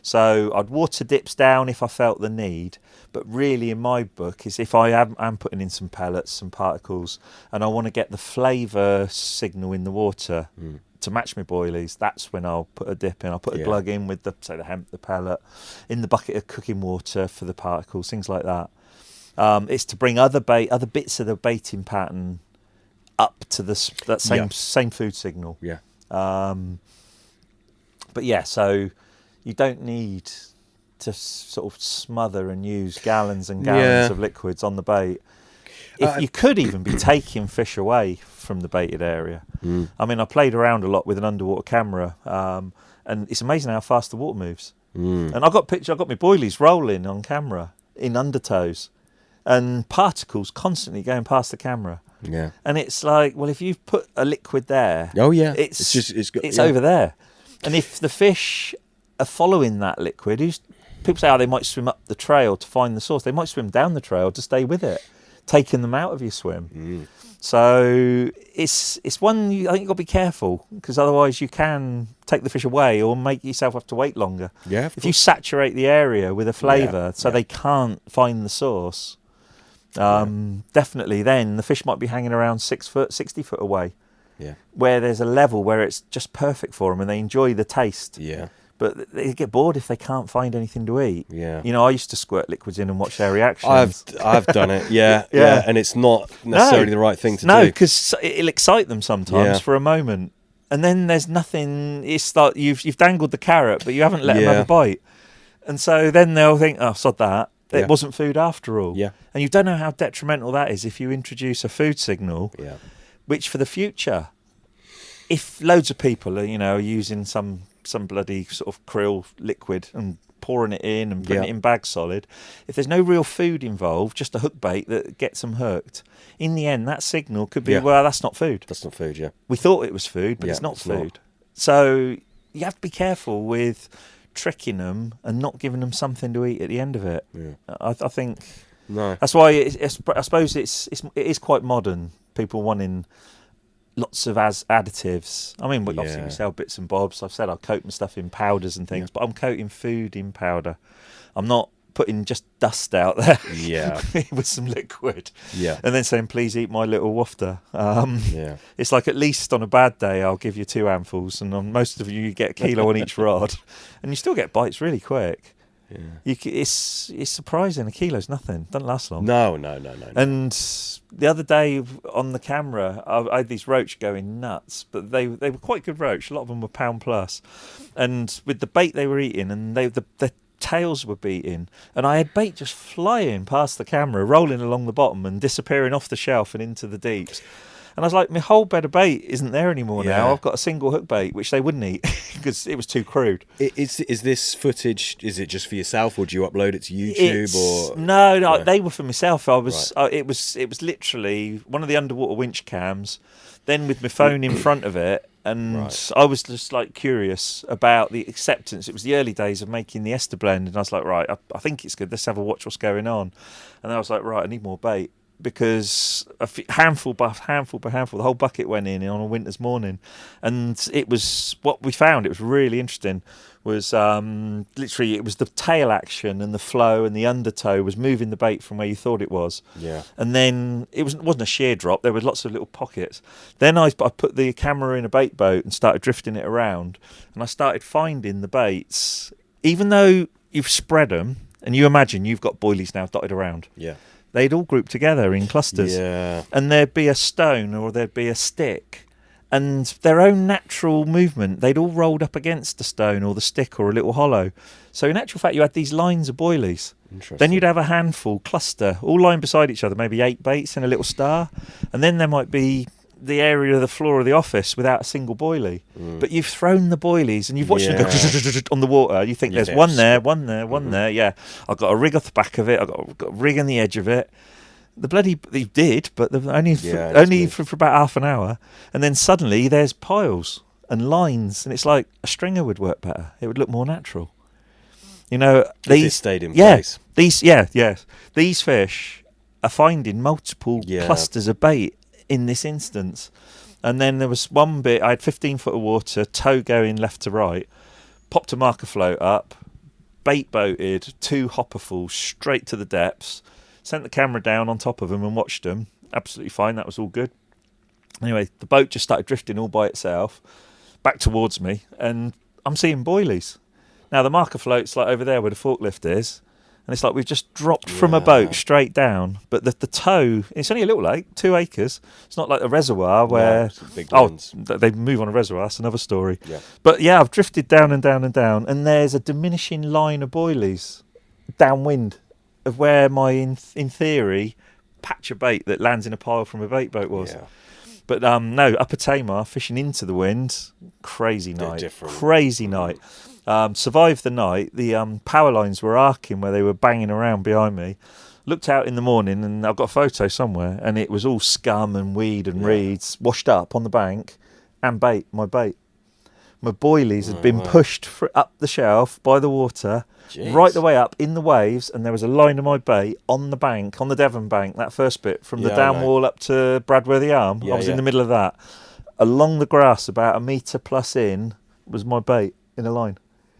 So I'd water dips down if I felt the need, but really in my book is if I am putting in some pellets, some particles, and I want to get the flavour signal in the water to match my boilies, that's when I'll put a dip in. I'll put a glug in with the hemp, the pellet, in the bucket of cooking water for the particles, things like that. It's to bring other bits of the baiting pattern up to that same food signal. Yeah. But yeah, so you don't need to sort of smother and use gallons and gallons of liquids on the bait. If you could even be taking fish away from the baited area. I mean, I played around a lot with an underwater camera, and it's amazing how fast the water moves. And I got my boilies rolling on camera in undertows, and particles constantly going past the camera. Yeah. And it's like, well, if you've put a liquid there, it's over there. And if the fish are following that liquid, people say, they might swim up the trail to find the source. They might swim down the trail to stay with it, taking them out of your swim. So it's one I think you've got to be careful, because otherwise you can take the fish away or make yourself have to wait longer. Yeah. If you saturate the area with a flavour so they can't find the source, definitely then the fish might be hanging around 6 foot, 60 foot away. Yeah. Where there's a level where it's just perfect for them and they enjoy the taste. Yeah. But they get bored if they can't find anything to eat. Yeah. You know, I used to squirt liquids in and watch their reactions. I've done it. Yeah. And it's not necessarily the right thing to do. No, because it'll excite them sometimes for a moment. And then there's nothing. It's like you've dangled the carrot, but you haven't let them have a bite. And so then they'll think, oh, sod that. It wasn't food after all. Yeah. And you don't know how detrimental that is if you introduce a food signal. Yeah. Which for the future, if loads of people are using some bloody sort of krill liquid and pouring it in and putting it in bag solid, if there's no real food involved, just a hook bait that gets them hooked, in the end that signal could be, well, that's not food. That's not food, yeah. We thought it was food, but it's not food. Not. So you have to be careful with tricking them and not giving them something to eat at the end of it. Yeah. I think that's why I suppose it is quite modern, people wanting lots of additives. I mean, obviously we sell bits and bobs. I've said I'll coat my stuff in powders and things, but I'm coating food in powder. I'm not putting just dust out there with some liquid and then saying, please eat my little wafter. It's like, at least on a bad day I'll give you 2 handfuls, and on most of you get a kilo on each rod, and you still get bites really quick. It's surprising. A kilo's nothing. Doesn't last long. No. And the other day on the camera, I had these roach going nuts, but they were quite good roach. A lot of them were pound plus, and with the bait they were eating, and the tails were beating, and I had bait just flying past the camera, rolling along the bottom and disappearing off the shelf and into the deeps. And I was like, my whole bed of bait isn't there anymore now. I've got a single hook bait, which they wouldn't eat because it was too crude. Is this footage, is it just for yourself, or do you upload it to YouTube? No, they were for myself. It was literally one of the underwater winch cams, then with my phone in front of it. And I was just like curious about the acceptance. It was the early days of making the ester blend. And I was like, right, I think it's good. Let's have a watch what's going on. And I was like, right, I need more bait. Because handful by handful, the whole bucket went in on a winter's morning, and it was what we found. It was really interesting. Was literally it was the tail action and the flow and the undertow was moving the bait from where you thought it was. Yeah. And then it wasn't a sheer drop. There were lots of little pockets. Then I put the camera in a bait boat and started drifting it around, and I started finding the baits, even though you've spread them, and you imagine you've got boilies now dotted around. Yeah. They'd all group together in clusters, and there'd be a stone or there'd be a stick, and their own natural movement, they'd all rolled up against the stone or the stick or a little hollow. So in actual fact, you had these lines of boilies. Then you'd have a handful, cluster, all lying beside each other, maybe 8 baits in a little star, and then there might be the area of the floor of the office without a single boilie. But you've thrown the boilies and you've watched them go on the water. You think there's one there, one there. Yeah, I've got a rig off the back of it. I've got a rig on the edge of it. The bloody he did, but only for about half an hour, and then suddenly there's piles and lines, and it's like a stringer would work better. It would look more natural. You know, these stayed in place. These fish are finding multiple clusters of bait in this instance. And then there was one bit, I had 15 foot of water, tow going left to right, popped a marker float up, bait boated 2 hopperfuls straight to the depths, sent the camera down on top of them and watched them. Absolutely fine, that was all good. Anyway, the boat just started drifting all by itself back towards me, and I'm seeing boilies. Now, the marker float's like over there where the forklift is, and it's like we've just dropped from a boat straight down. But the tow, it's only a little lake, 2 acres. It's not like a reservoir where... big they move on a reservoir, that's another story. Yeah. But yeah, I've drifted down and down and down, and there's a diminishing line of boilies downwind of where my, in theory, patch of bait that lands in a pile from a bait boat was. Yeah. But no, Upper Tamar, fishing into the wind, crazy night. Crazy night. Survived the night. The power lines were arcing where they were banging around behind me. Looked out in the morning, and I've got a photo somewhere, and it was all scum and weed and reeds washed up on the bank, and my bait. My boilies had been pushed up the shelf by the water, right the way up in the waves, and there was a line of my bait on the bank, on the Devon bank, that first bit, from the down wall up to Bradworthy Arm. I was in the middle of that. Along the grass, about a metre plus in, was my bait in a line.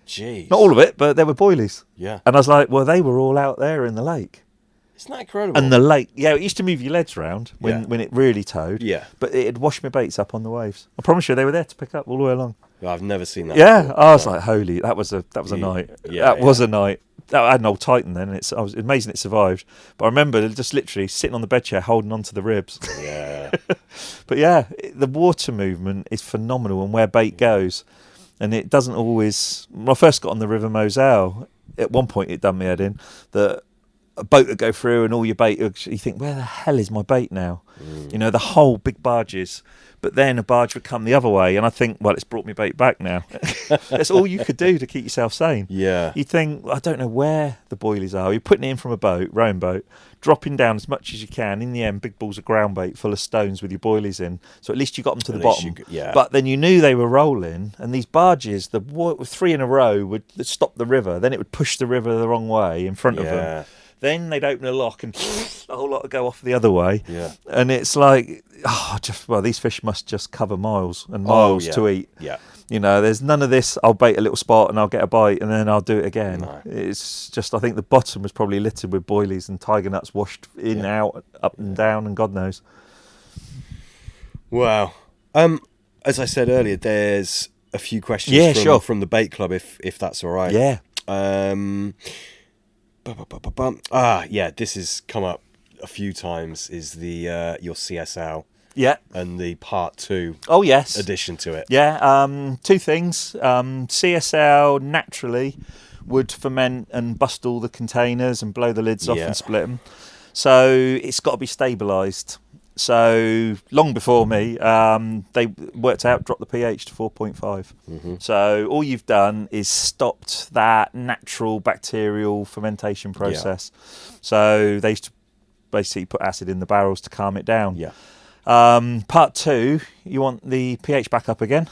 Jeez. Not all of it, but there were boilies. Yeah. And I was like, well, they were all out there in the lake. Isn't that incredible? And the lake, it used to move your legs round when it really towed. Yeah. But it had washed my baits up on the waves. I promise you, they were there to pick up all the way along. I've never seen that. Yeah, before. I was like, holy, that was a night. Yeah, that was a night. I had an old Titan then, and I was amazing it survived. But I remember just literally sitting on the bed chair holding on to the ribs. Yeah. But yeah, the water movement is phenomenal, and where bait goes. And it doesn't always... When I first got on the River Moselle, at one point it done me head in, that a boat would go through and all your bait, you think, where the hell is my bait now? You know, the whole big barges. But then a barge would come the other way, and I think, well, it's brought me bait back now. That's all you could do to keep yourself sane. Yeah. You think, I don't know where the boilies are. You're putting it in from a boat, rowing boat, dropping down as much as you can. In the end, big balls of ground bait full of stones with your boilies in. So at least you got them to the bottom. But then you knew they were rolling, and these barges, the 3 in a row, would stop the river. Then it would push the river the wrong way in front of them. Then they'd open a lock and a whole lot would go off the other way. Yeah. And it's like, these fish must just cover miles and miles to eat. Yeah. You know, there's none of this, I'll bait a little spot and I'll get a bite and then I'll do it again. No. It's just, I think the bottom was probably littered with boilies and tiger nuts washed in, out, up and down, and God knows. Wow. As I said earlier, there's a few questions from the bait club, if that's all right. Yeah. This has come up a few times, is the your CSL and the part 2 addition to it. 2 things. CSL naturally would ferment and bust all the containers and blow the lids off and split them, so it's got to be stabilised. So long before me, they worked out, dropped the pH to 4.5. So all you've done is stopped that natural bacterial fermentation process. So they used to basically put acid in the barrels to calm it down. Part 2, you want the pH back up again.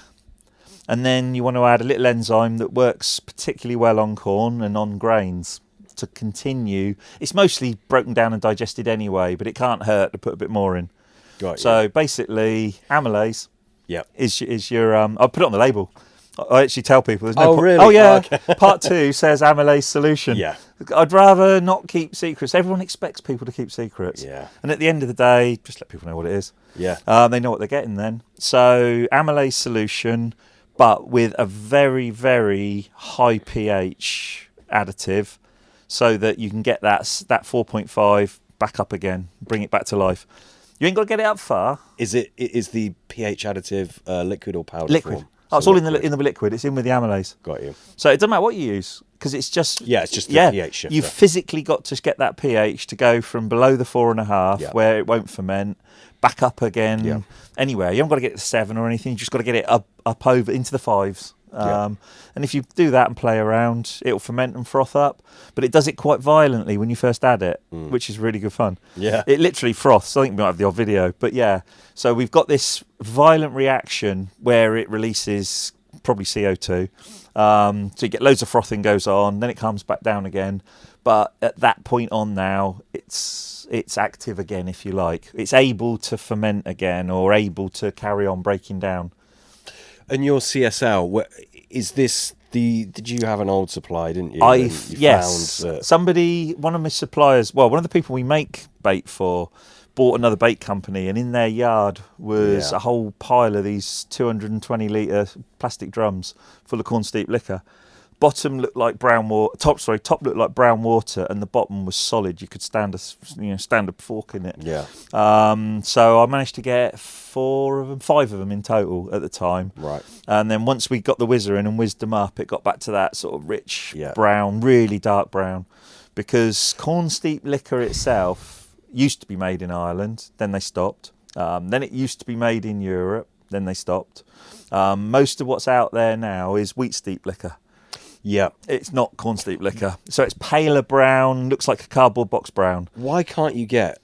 And then you want to add a little enzyme that works particularly well on corn and on grains to continue. It's mostly broken down and digested anyway, but it can't hurt to put a bit more in. Basically, amylase is your... I'll put it on the label. I actually tell people there's no... really? Oh, yeah. Okay. Part 2 says amylase solution. Yeah. I'd rather not keep secrets. Everyone expects people to keep secrets. Yeah. And at the end of the day, just let people know what it is. Yeah. They know what they're getting then. So amylase solution, but with a very, very high pH additive, so that you can get that 4.5 back up again, bring it back to life. You ain't got to get it up far. Is the pH additive liquid or powder? Liquid. Form? Oh, it's all in the liquid. It's in with the amylase. Got you. So it doesn't matter what you use, because it's just... it's just the pH shifter. You've physically got to get that pH to go from below the 4.5, where it won't ferment, back up again. Anywhere. You haven't got to get it to 7 or anything. You just got to get it up over into the 5s. And if you do that and play around, it'll ferment and froth up. But it does it quite violently when you first add it, which is really good fun. Yeah. It literally froths. I think we might have the odd video. But yeah, so we've got this violent reaction where it releases probably CO2. So you get loads of frothing goes on, then it comes back down again. But at that point on now, it's active again, if you like. It's able to ferment again, or able to carry on breaking down. And your CSL, is this Did you have an old supply, didn't you? Yes. One of my suppliers, one of the people we make bait for, bought another bait company, and in their yard was a whole pile of these 220-litre plastic drums full of corn steep liquor. Bottom looked like brown water. Top looked like brown water, and the bottom was solid. You could stand a fork in it. Yeah. So I managed to get 5 of them in total at the time. Right. And then once we got the whizzer in and whizzed them up, it got back to that sort of rich brown, really dark brown, because corn steep liquor itself used to be made in Ireland. Then they stopped. Then it used to be made in Europe. Then they stopped. Most of what's out there now is wheat steep liquor. Yeah. It's not corn steep liquor. So it's paler brown, looks like a cardboard box brown. Why can't you get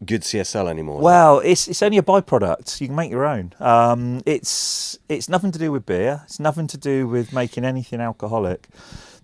good CSL anymore? Well, it's only a byproduct. You can make your own. It's nothing to do with beer. It's nothing to do with making anything alcoholic.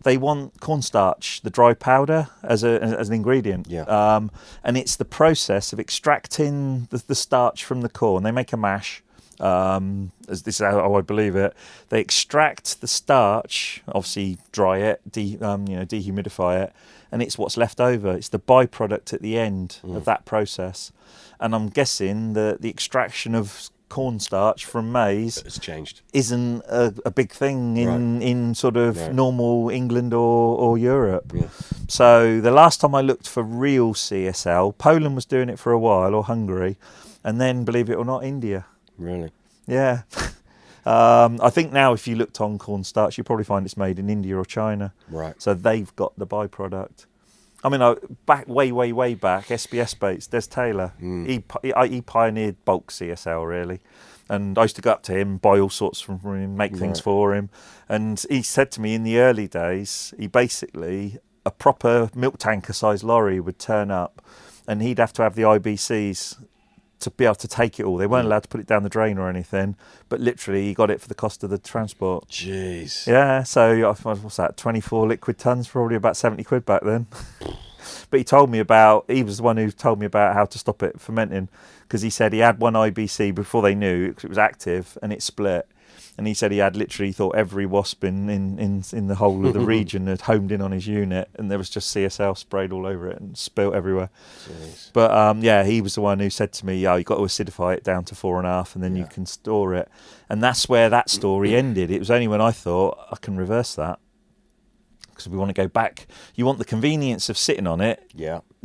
They want cornstarch, the dry powder, as an ingredient. Yeah. And it's the process of extracting the starch from the corn. They make a mash. As this is how I believe it. They extract the starch, obviously dry it, dehumidify it, and it's what's left over. It's the byproduct at the end of that process. And I'm guessing that the extraction of cornstarch from maize it's changed. Isn't a big thing in sort of normal England or Europe. Yeah. So the last time I looked for real CSL, Poland was doing it for a while, or Hungary, and then, believe it or not, India. Really? Yeah. I think now if you looked on cornstarch, you'll probably find it's made in India or China. Right. So they've got the byproduct. I mean, way back, SBS Baits, Des Taylor, he pioneered bulk CSL, really. And I used to go up to him, buy all sorts from him, make things for him. And he said to me in the early days, a proper milk tanker-sized lorry would turn up, and he'd have to have the IBCs to be able to take it all. They weren't allowed to put it down the drain or anything, but literally he got it for the cost of the transport. Jeez. Yeah, so what's that, 24 liquid tons, probably about 70 quid back then. But he was the one who told me about how to stop it fermenting, because he said he had one IBC before they knew, because it was active, and it split. And he said he had literally thought every wasp in the whole of the region had homed in on his unit, and there was just CSL sprayed all over it and spilt everywhere. Jeez. But he was the one who said to me, you've got to acidify it down to 4.5 and then you can store it. And that's where that story ended. It was only when I thought, I can reverse that. Because we want to go back. You want the convenience of sitting on it,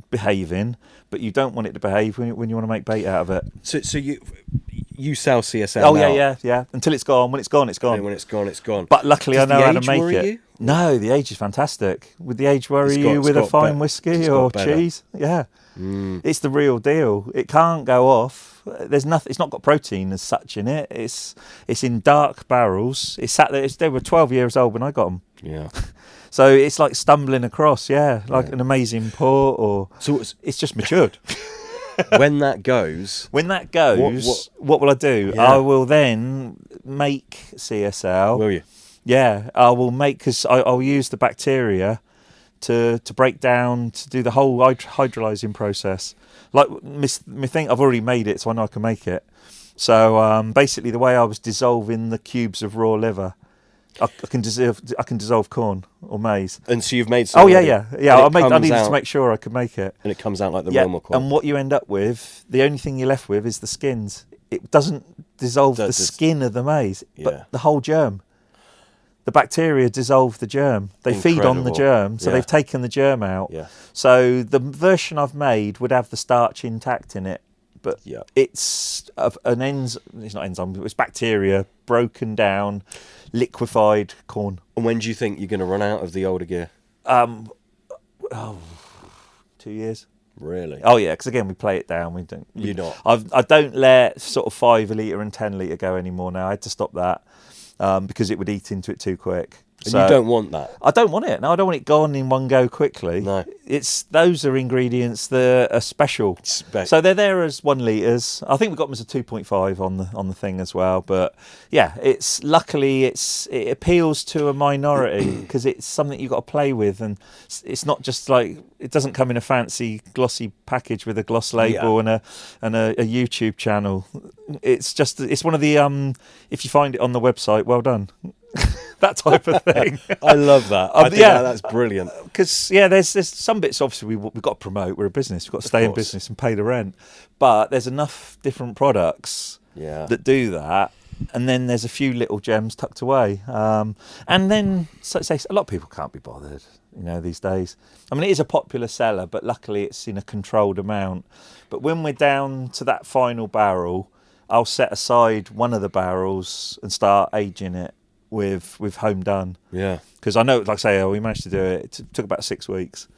behaving, but you don't want it to behave when you want to make bait out of it. So you sell CSL Oh, now? yeah. Until it's gone. When it's gone, it's gone. And when it's gone, it's gone. But luckily I know how to make it. You? No, the age is fantastic. Would the age worry you with a fine whiskey or cheese? Yeah. It's the real deal. It can't go off. There's nothing. It's not got protein as such in it. It's in dark barrels. It's sat there. They were 12 years old when I got them. Yeah. So it's like stumbling across, an amazing port, or so it's just matured. When that goes, what will I do? Yeah. I will then make CSL. Will you? Yeah, I will make, because I'll use the bacteria to break down, to do the whole hydrolyzing process. Like my thing, I've already made it, so I know I can make it. So basically, the way I was dissolving the cubes of raw liver, I can dissolve corn or maize. And so you've made some. Oh yeah. I needed to make sure I could make it. And it comes out like the normal corn. And what you end up with, the only thing you're left with is the skins. It doesn't dissolve the skin of the maize, but the whole germ. The bacteria dissolve the germ. They feed on the germ, so they've taken the germ out. Yeah. So the version I've made would have the starch intact in it, but it's an enzyme. It's not enzyme. It's bacteria broken down, liquefied corn. And when do you think you're going to run out of the older gear? 2 years. Really? Oh yeah, because again we play it down. We don't. You're not. I don't let sort of 5 litre and 10 litre go anymore now. I had to stop that because it would eat into it too quick. And you don't want that? I don't want it. No, I don't want it gone in one go quickly. No. Those are ingredients that are special. So they're there as 1 litres. I think we got them as a 2.5 on the thing as well. But yeah, luckily it appeals to a minority because it's something you've got to play with, and it's not just like, it doesn't come in a fancy glossy package with a gloss label and a YouTube channel. It's one of the if you find it on the website, well done. that type of thing. I love that. I think that's brilliant. Because there's some bits obviously we've got to promote. We're a business. We've got to stay in business and pay the rent. But there's enough different products that do that. And then there's a few little gems tucked away. And then, say, a lot of people can't be bothered, these days. I mean, it is a popular seller, but luckily it's in a controlled amount. But when we're down to that final barrel, I'll set aside one of the barrels and start aging it with home done. Yeah. Because I know, like I say, we managed to do it. It took about 6 weeks.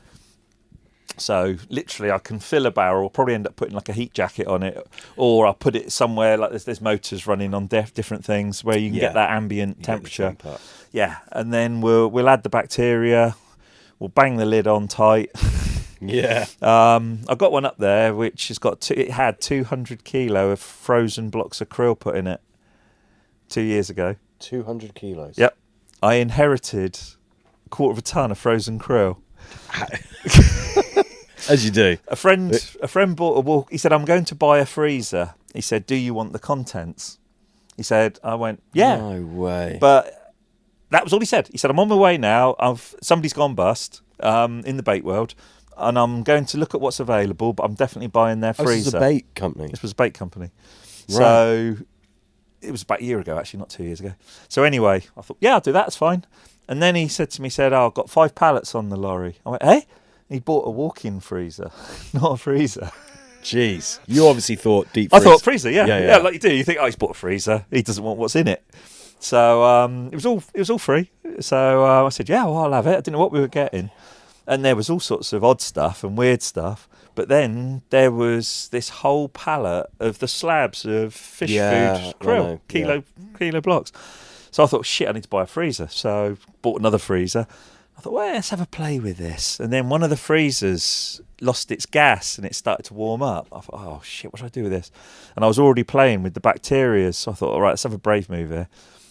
So literally I can fill a barrel, probably end up putting like a heat jacket on it, or I'll put it somewhere like there's motors running on different things where you can get that ambient temperature. Yeah, and then we'll add the bacteria, we'll bang the lid on tight. Yeah. I've got one up there which has got it had 200 kilo of frozen blocks of krill put in it 2 years ago. 200 kilos? Yep. I inherited a quarter of a ton of frozen krill. As you do. A friend bought a walk. He said, I'm going to buy a freezer. He said, do you want the contents? He said, I went, yeah. No way. But that was all he said. He said, I'm on my way now. Somebody's gone bust in the bait world, and I'm going to look at what's available, but I'm definitely buying their freezer. This was a bait company? This was a bait company. Right. So it was about a year ago, actually, not 2 years ago. So anyway, I thought, yeah, I'll do that. It's fine. And then he said to me, I've got 5 pallets on the lorry. I went, hey? He bought a walk-in freezer, not a freezer. Jeez. You obviously thought deep freeze. I thought freezer, yeah, like you do. You think, he's bought a freezer. He doesn't want what's in it. So it was all free. So I said, yeah, well, I'll have it. I didn't know what we were getting. And there was all sorts of odd stuff and weird stuff. But then there was this whole pallet of the slabs of fish food krill, kilo blocks. So I thought, shit, I need to buy a freezer. So bought another freezer. I thought, well, let's have a play with this. And then one of the freezers lost its gas and it started to warm up. I thought, oh, shit, what should I do with this? And I was already playing with the bacteria. So I thought, all right, let's have a brave move here.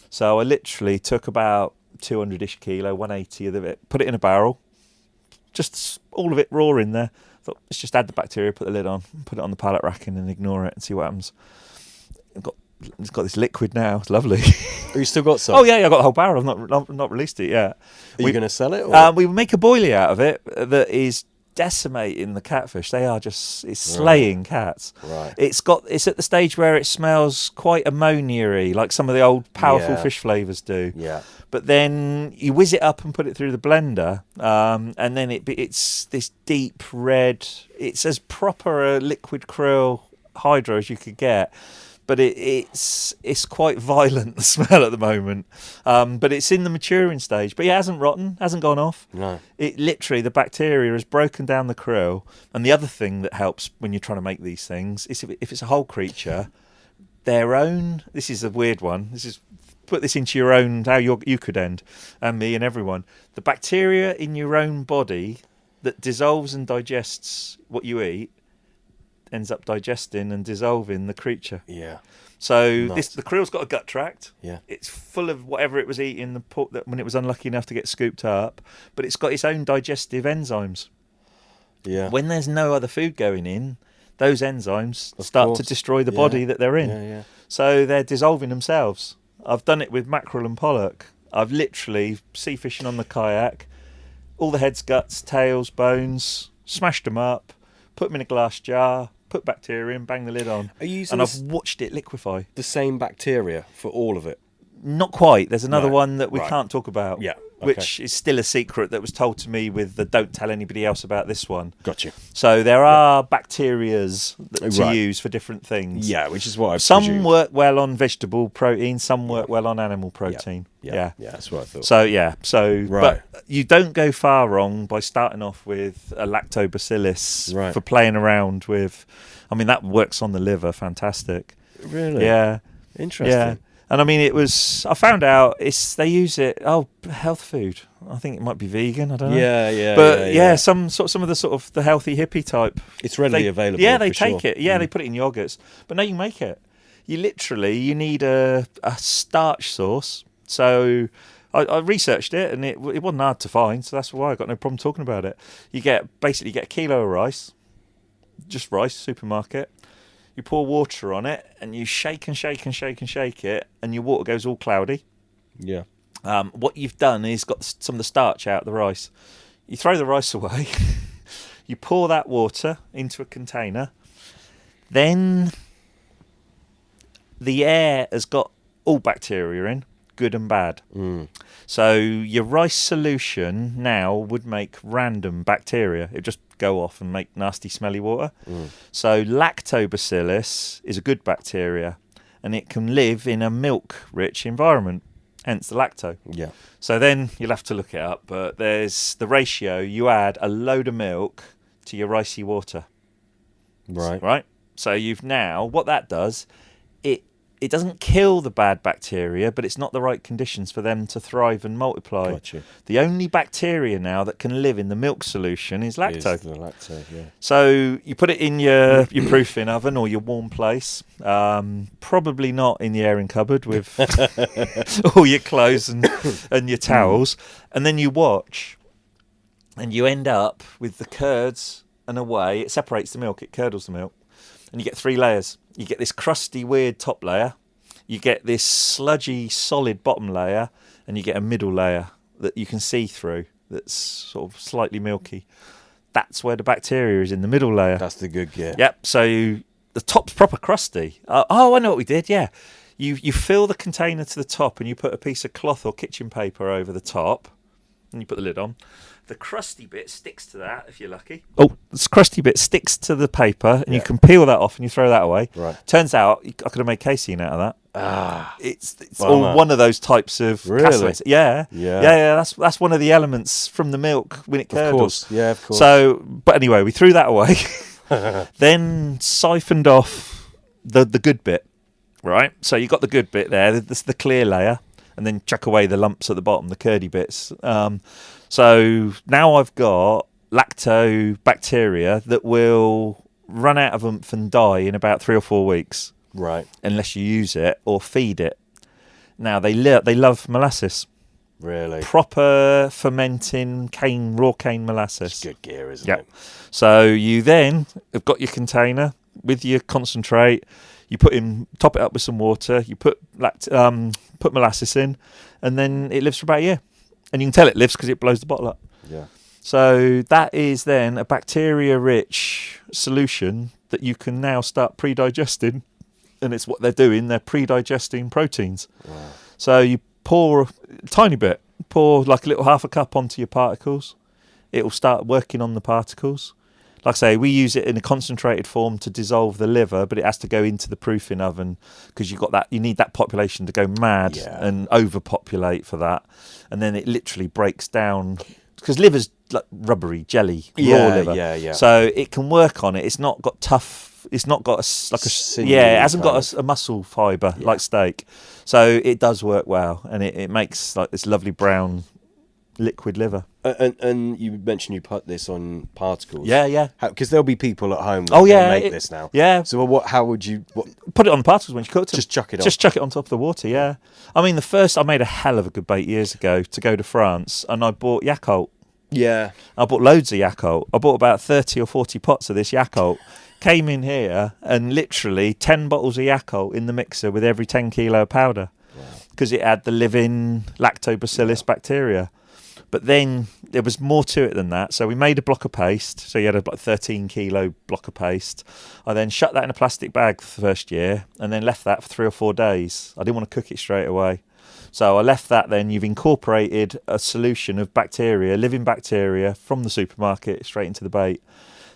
So I literally took about 200-ish kilo, 180 of it, put it in a barrel, just all of it raw in there. I thought, let's just add the bacteria, put the lid on, put it on the pallet racking and ignore it and see what happens. It's got this liquid now. It's lovely. Have you still got some? Oh, yeah, I got the whole barrel. I've not released it yet. Are you going to sell it? Or? We make a boilie out of it that is decimating the catfish. They are it's slaying cats. Right. It's at the stage where it smells quite ammonia-y, like some of the old powerful fish flavours do. Yeah. But then you whiz it up and put it through the blender, and then it's this deep red. It's as proper a liquid krill hydro as you could get. But it's quite violent, the smell at the moment. But it's in the maturing stage. But it hasn't rotten, hasn't gone off. No. It literally, the bacteria has broken down the krill. And the other thing that helps when you're trying to make these things is if it's a whole creature, their own, this is a weird one, put this into your own, how you could end, and me and everyone. The bacteria in your own body that dissolves and digests what you eat ends up digesting and dissolving the creature. Yeah. So the krill's got a gut tract. Yeah. It's full of whatever it was eating when it was unlucky enough to get scooped up, but it's got its own digestive enzymes. Yeah. When there's no other food going in, those enzymes start to destroy the body that they're in. Yeah, yeah. So they're dissolving themselves. I've done it with mackerel and pollock. I've literally sea fishing on the kayak, all the heads, guts, tails, bones, smashed them up, put them in a glass jar, put bacteria in, bang the lid on. Are you using I've watched it liquefy. The same bacteria for all of it? Not quite. There's another one that we can't talk about. Yeah. Which is still a secret that was told to me with the don't tell anybody else about this one. Got you. So there are bacterias to use for different things. Yeah, which is what I've Some presumed. work well on vegetable protein, some work well on animal protein. Yeah, that's what I thought. So but you don't go far wrong by starting off with a lactobacillus for playing around with. I mean, that works on the liver, fantastic. Really? Yeah. Interesting. Yeah. And I mean, I found out they use it. Oh, health food. I think it might be vegan. I don't know. Yeah. But some of the healthy hippie type. It's readily available. Yeah, they take it. Yeah, they put it in yogurts. But no, you make it. You need a starch source. So I researched it, and it wasn't hard to find. So that's why I got no problem talking about it. You get a kilo of rice, just rice, supermarket. You pour water on it and you shake and shake and shake and shake it, and your water goes all cloudy. Yeah. what you've done is got some of the starch out of the rice. You throw the rice away. You pour that water into a container. Then the air has got all bacteria in, good and bad. So your rice solution now would make random bacteria. It'd just go off and make nasty, smelly water. So lactobacillus is a good bacteria, and it can live in a milk-rich environment, hence the lacto. Yeah. So then you'll have to look it up, but there's the ratio. You add a load of milk to your ricey water. Right? So you've now, what that does, it doesn't kill the bad bacteria, but it's not the right conditions for them to thrive and multiply. Gotcha. The only bacteria now that can live in the milk solution is lacto. Is the lacto, yeah. So you put it in your proofing oven or your warm place, probably not in the airing cupboard with all your clothes and your towels, and then you watch, and you end up with the curds and a whey. It separates the milk, it curdles the milk, and you get 3 layers. You get this crusty, weird top layer, you get this sludgy, solid bottom layer, and you get a middle layer that you can see through that's sort of slightly milky. That's where the bacteria is, in the middle layer. That's the good gear. Yep, so the top's proper crusty. I know what we did, yeah. You fill the container to the top and you put a piece of cloth or kitchen paper over the top, and you put the lid on. The crusty bit sticks to that, if you're lucky. Oh, this crusty bit sticks to the paper, and you can peel that off and you throw that away. Right. Turns out I could have made casein out of that. It's Wow. all one of those types of Really? casseways. Yeah. Yeah. That's one of the elements from the milk when it curdles. Of course. So, but anyway, we threw that away. Then siphoned off the good bit. Right. So you got the good bit there. This the clear layer, and then chuck away the lumps at the bottom, the curdy bits. So now I've got lactobacteria that will run out of oomph and die in about 3 or 4 weeks. Right. Unless you use it or feed it. Now, they love molasses. Really? Proper fermenting raw cane molasses. It's good gear, isn't Yep. it? So you then have got your container with your concentrate. You top it up with some water. You put molasses in, and then it lives for about a year. And you can tell it lives because it blows the bottle up. Yeah. So that is then a bacteria-rich solution that you can now start pre-digesting. And it's what they're doing. They're pre-digesting proteins. Wow. So you pour a tiny bit. Pour like a little half a cup onto your particles. It will start working on the particles. Like I say, we use it in a concentrated form to dissolve the liver, but it has to go into the proofing oven because you need that population to go mad and overpopulate for that. And then it literally breaks down because liver's like rubbery jelly, raw liver. Yeah. So it can work on it. It's not got tough. It's not got it hasn't got a muscle fibre like steak. So it does work well, and it makes like this lovely brown liquid liver. And you mentioned you put this on particles. Yeah. Because there'll be people at home that make this now. Yeah. So how would you... Put it on the particles when you cook them. Just chuck it on? Just chuck it on top of the water, yeah. I mean, I made a hell of a good bait years ago to go to France, and I bought Yakult. Yeah. I bought loads of Yakult. I bought about 30 or 40 pots of this Yakult. Came in here, and literally 10 bottles of Yakult in the mixer with every 10 kilo of powder. Because it had the living lactobacillus bacteria. But then there was more to it than that. So we made a block of paste. So you had a 13 kilo block of paste. I then shut that in a plastic bag for the first year and then left that for 3 or 4 days. I didn't want to cook it straight away. So I left that then. You've incorporated a solution of bacteria, living bacteria from the supermarket straight into the bait.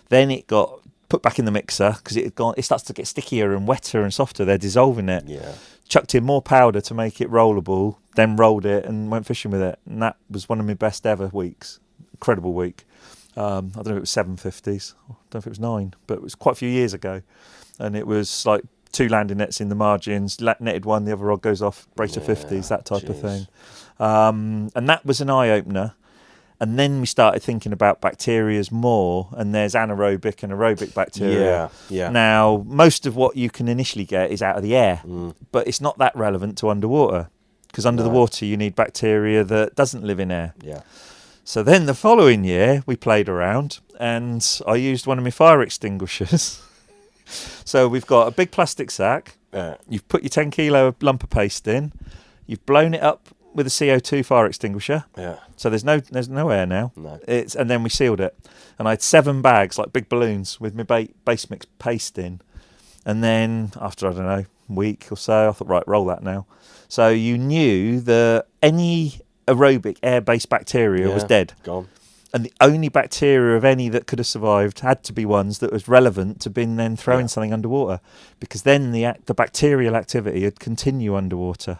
Then it got put back in the mixer because it starts to get stickier and wetter and softer. They're dissolving it. Yeah. Chucked in more powder to make it rollable, then rolled it and went fishing with it. And that was one of my best ever weeks. Incredible week. I don't know if it was 750s. I don't know if it was 9, but it was quite a few years ago. And it was like 2 landing nets in the margins, netted one, the other rod goes off, brace of 50s, that type of thing. And that was an eye-opener. And then we started thinking about bacterias more, and there's anaerobic and aerobic bacteria. Yeah. Now, most of what you can initially get is out of the air, but it's not that relevant to underwater, because under the water you need bacteria that doesn't live in air. Yeah. So then the following year we played around, and I used one of my fire extinguishers. So we've got a big plastic sack. You've put your 10 kilo lump of paste in. You've blown it up with a CO2 fire extinguisher. Yeah. So there's no air now. No. And then we sealed it. And I had 7 bags, like big balloons, with my base mix paste in. And then after, I don't know, a week or so, I thought, right, roll that now. So you knew that any aerobic air-based bacteria was dead. Gone. And the only bacteria of any that could have survived had to be ones that was relevant to been then throwing something underwater, because then the bacterial activity would continue underwater.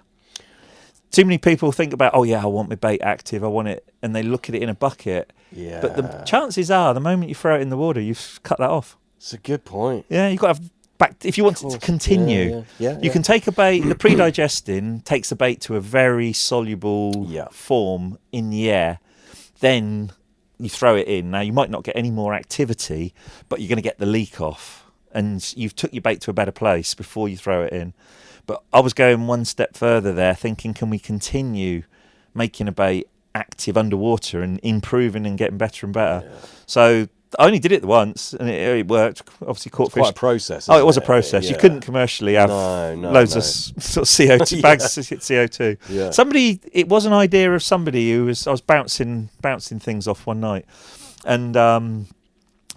Too many people think about, oh yeah, I want my bait active, I want it, and they look at it in a bucket. Yeah. But the chances are, the moment you throw it in the water, you've cut that off. It's a good point. Yeah, you've got to have if you want it to continue. You can take a bait. The pre-digesting takes the bait to a very soluble form in the air. Then you throw it in. Now, you might not get any more activity, but you're going to get the leak off. And you've took your bait to a better place before you throw it in. But I was going one step further there, thinking, can we continue making a bait active underwater and improving and getting better and better? Yeah. So I only did it once, and it worked. Obviously, caught fish. Quite a process. It was a process. Yeah. You couldn't commercially have loads of sort of CO2 bags of CO2. Yeah. It was an idea of somebody I was bouncing things off one night, and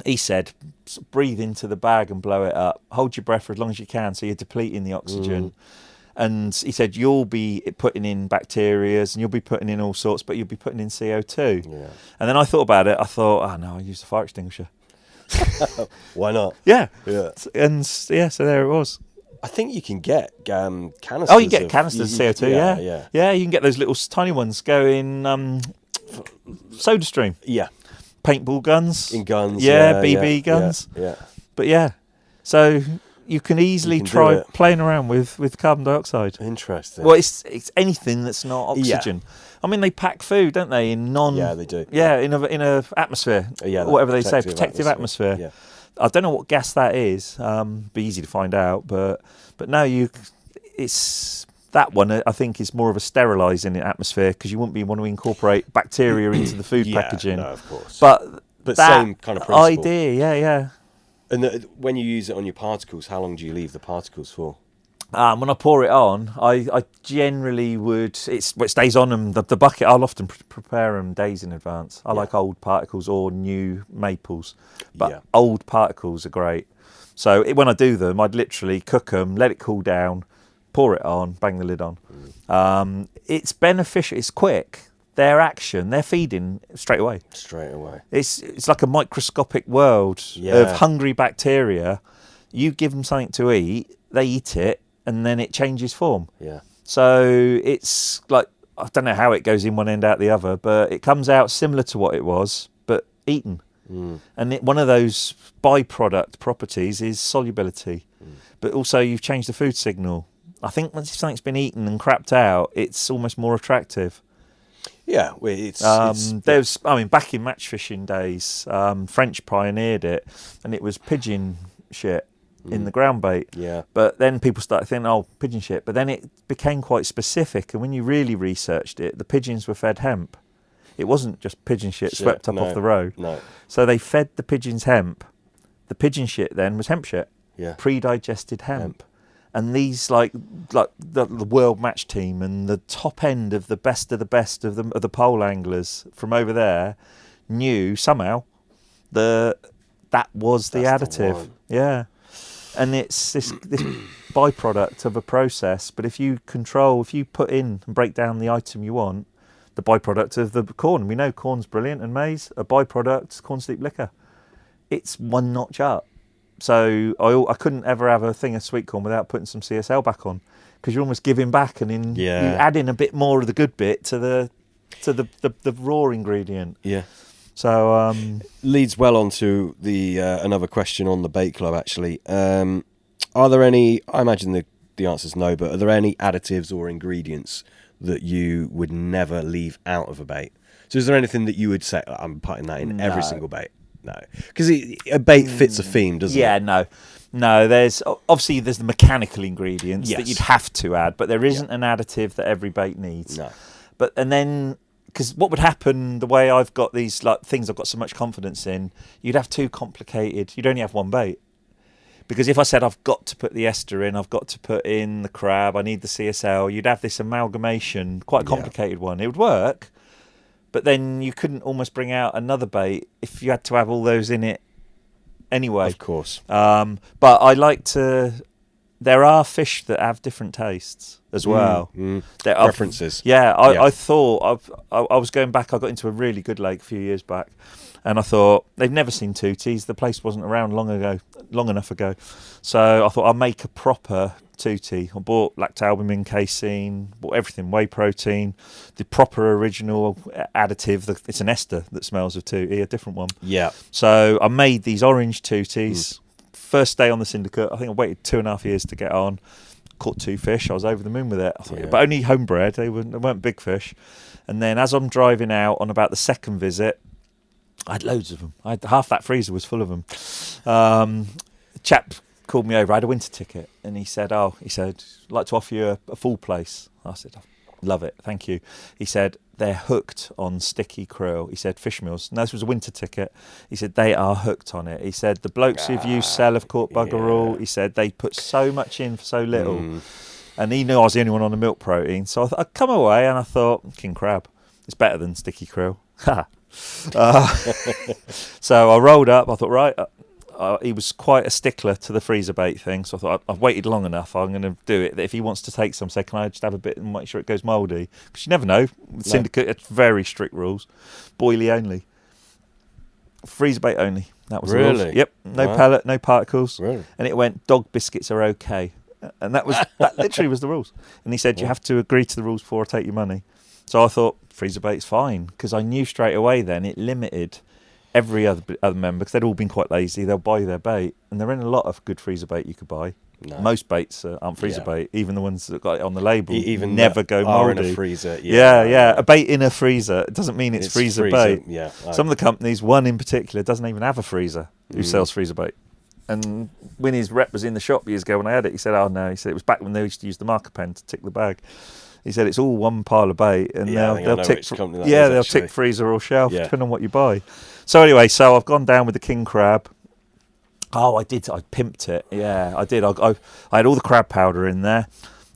he said, breathe into the bag and blow it up. Hold your breath for as long as you can, so you're depleting the oxygen. And he said, you'll be putting in bacterias and you'll be putting in all sorts, but you'll be putting in CO2. Yeah. And then I thought about it. I thought, oh, no, I'll use the fire extinguisher. Why not? Yeah. And so there it was. I think you can get canisters. Oh, you get canisters of CO2, Yeah, you can get those little tiny ones go in soda stream. Yeah. Paintball guns. In guns. BB guns. Yeah. But so you can easily try playing around with carbon dioxide. Interesting. Well, it's anything that's not oxygen. Yeah. I mean, they pack food, don't they? Yeah, they do. Yeah, in a atmosphere. Yeah, whatever they say, protective atmosphere. Yeah. I don't know what gas that is. Be easy to find out, but no, it's that one. I think is more of a sterilising atmosphere, because you wouldn't want to incorporate bacteria into the food packaging. No, of course. But that same kind of principle. Idea, yeah. And when you use it on your particles, how long do you leave the particles for? When I pour it on, I generally would. It stays on them. The bucket, I'll often prepare them days in advance. I like old particles or new maples, but old particles are great. So when I do them, I'd literally cook them, let it cool down, pour it on, bang the lid on. It's beneficial. It's quick. Their action, they're feeding straight away. It's like a microscopic world of hungry bacteria. You give them something to eat, they eat it, and then it changes form. Yeah. So it's like, I don't know how it goes in one end out the other, but it comes out similar to what it was, but eaten. And one of those byproduct properties is solubility. But also you've changed the food signal. I think once something's been eaten and crapped out, it's almost more attractive. Yeah, it's back in match fishing days, French pioneered it, and it was pigeon shit in the ground bait. Yeah. But then people started thinking, oh, pigeon shit. But then it became quite specific, and when you really researched it, the pigeons were fed hemp. It wasn't just pigeon shit swept up off the road. No. So they fed the pigeons hemp. The pigeon shit then was hemp shit. Yeah. Pre-digested hemp. And these, like the world match team and the top end of the best of the pole anglers from over there knew somehow that was the additive. Yeah. And it's this byproduct of a process. But if you put in and break down the item you want, the byproduct of the corn, we know corn's brilliant, and maize, a byproduct, corn sleep liquor. It's one notch up. So I couldn't ever have a thing of sweet corn without putting some CSL back on, because you're almost giving back, and you add in a bit more of the good bit to the raw ingredient. Yeah. So leads well on to the another question on the bait club, actually. Are there any? I imagine the answer is no, but are there any additives or ingredients that you would never leave out of a bait? So is there anything that you would say, I'm putting that in every single bait? No, because a bait fits a theme, doesn't it? Yeah, no. There's the mechanical ingredients that you'd have to add, but there isn't an additive that every bait needs. No, because what would happen? The way I've got these things, I've got so much confidence in. You'd have too complicated. You'd only have one bait, Because if I said I've got to put the ester in, I've got to put in the crab, I need the CSL, you'd have this amalgamation, quite a complicated one. It would work, but then you couldn't almost bring out another bait if you had to have all those in it anyway. Of course. But I like to... There are fish that have different tastes as well. Preferences. I thought... I was going back, I got into a really good lake a few years back, and I thought, they've never seen tooties. The place wasn't around long enough ago. So I thought, I'll make a proper tootie. I bought lactalbumin, casein, bought everything, whey protein, the proper original additive. It's an ester that smells of tootie, a different one. Yeah. So I made these orange tooties. First day on the syndicate, I think I waited 2.5 years to get on. Caught 2 fish. I was over the moon with it. I thought, but only homebred. They weren't big fish. And then as I'm driving out on about the second visit, I had loads of them. Half that freezer was full of them. The chap called me over. I had a winter ticket, and he said, I'd like to offer you a full place. I said, I love it, thank you. He said, they're hooked on sticky krill. He said, fishmeals. No, this was a winter ticket. He said, they are hooked on it. He said, the blokes who've used Cell have caught bugger all. He said, they put so much in for so little. And he knew I was the only one on the milk protein. So I'd come away and I thought, king crab, it's better than sticky krill. So I rolled up. I thought, right, he was quite a stickler to the freezer bait thing. So I thought, I've waited long enough. I'm going to do it. If he wants to take some, say, can I just have a bit and make sure it goes mouldy? Because you never know. Syndicate, it's very strict rules. Boilie only. Freezer bait only. That was the rules. Yep. No pellet, no particles. Really? And it went, dog biscuits are okay. And that literally was the rules. And he said, you have to agree to the rules before I take your money. So I thought, freezer bait's fine, because I knew straight away then it limited every other member, because they'd all been quite lazy. They'll buy their bait, and there ain't a lot of good freezer bait you could buy. No. Most baits aren't freezer bait, even the ones that got it on the label. Even never go mouldy. In a freezer. Yeah. A bait in a freezer, it doesn't mean it's freezer bait. Yeah. Some of the companies, one in particular, doesn't even have a freezer who sells freezer bait. And when his rep was in the shop years ago when I had it, he said, "Oh no," he said, it was back when they used to use the marker pen to tick the bag. He said it's all one pile of bait, and they'll tick. They'll tick freezer or shelf, depending on what you buy. So anyway, I've gone down with the king crab. Oh, I did. I pimped it. Yeah, I did. I had all the crab powder in there,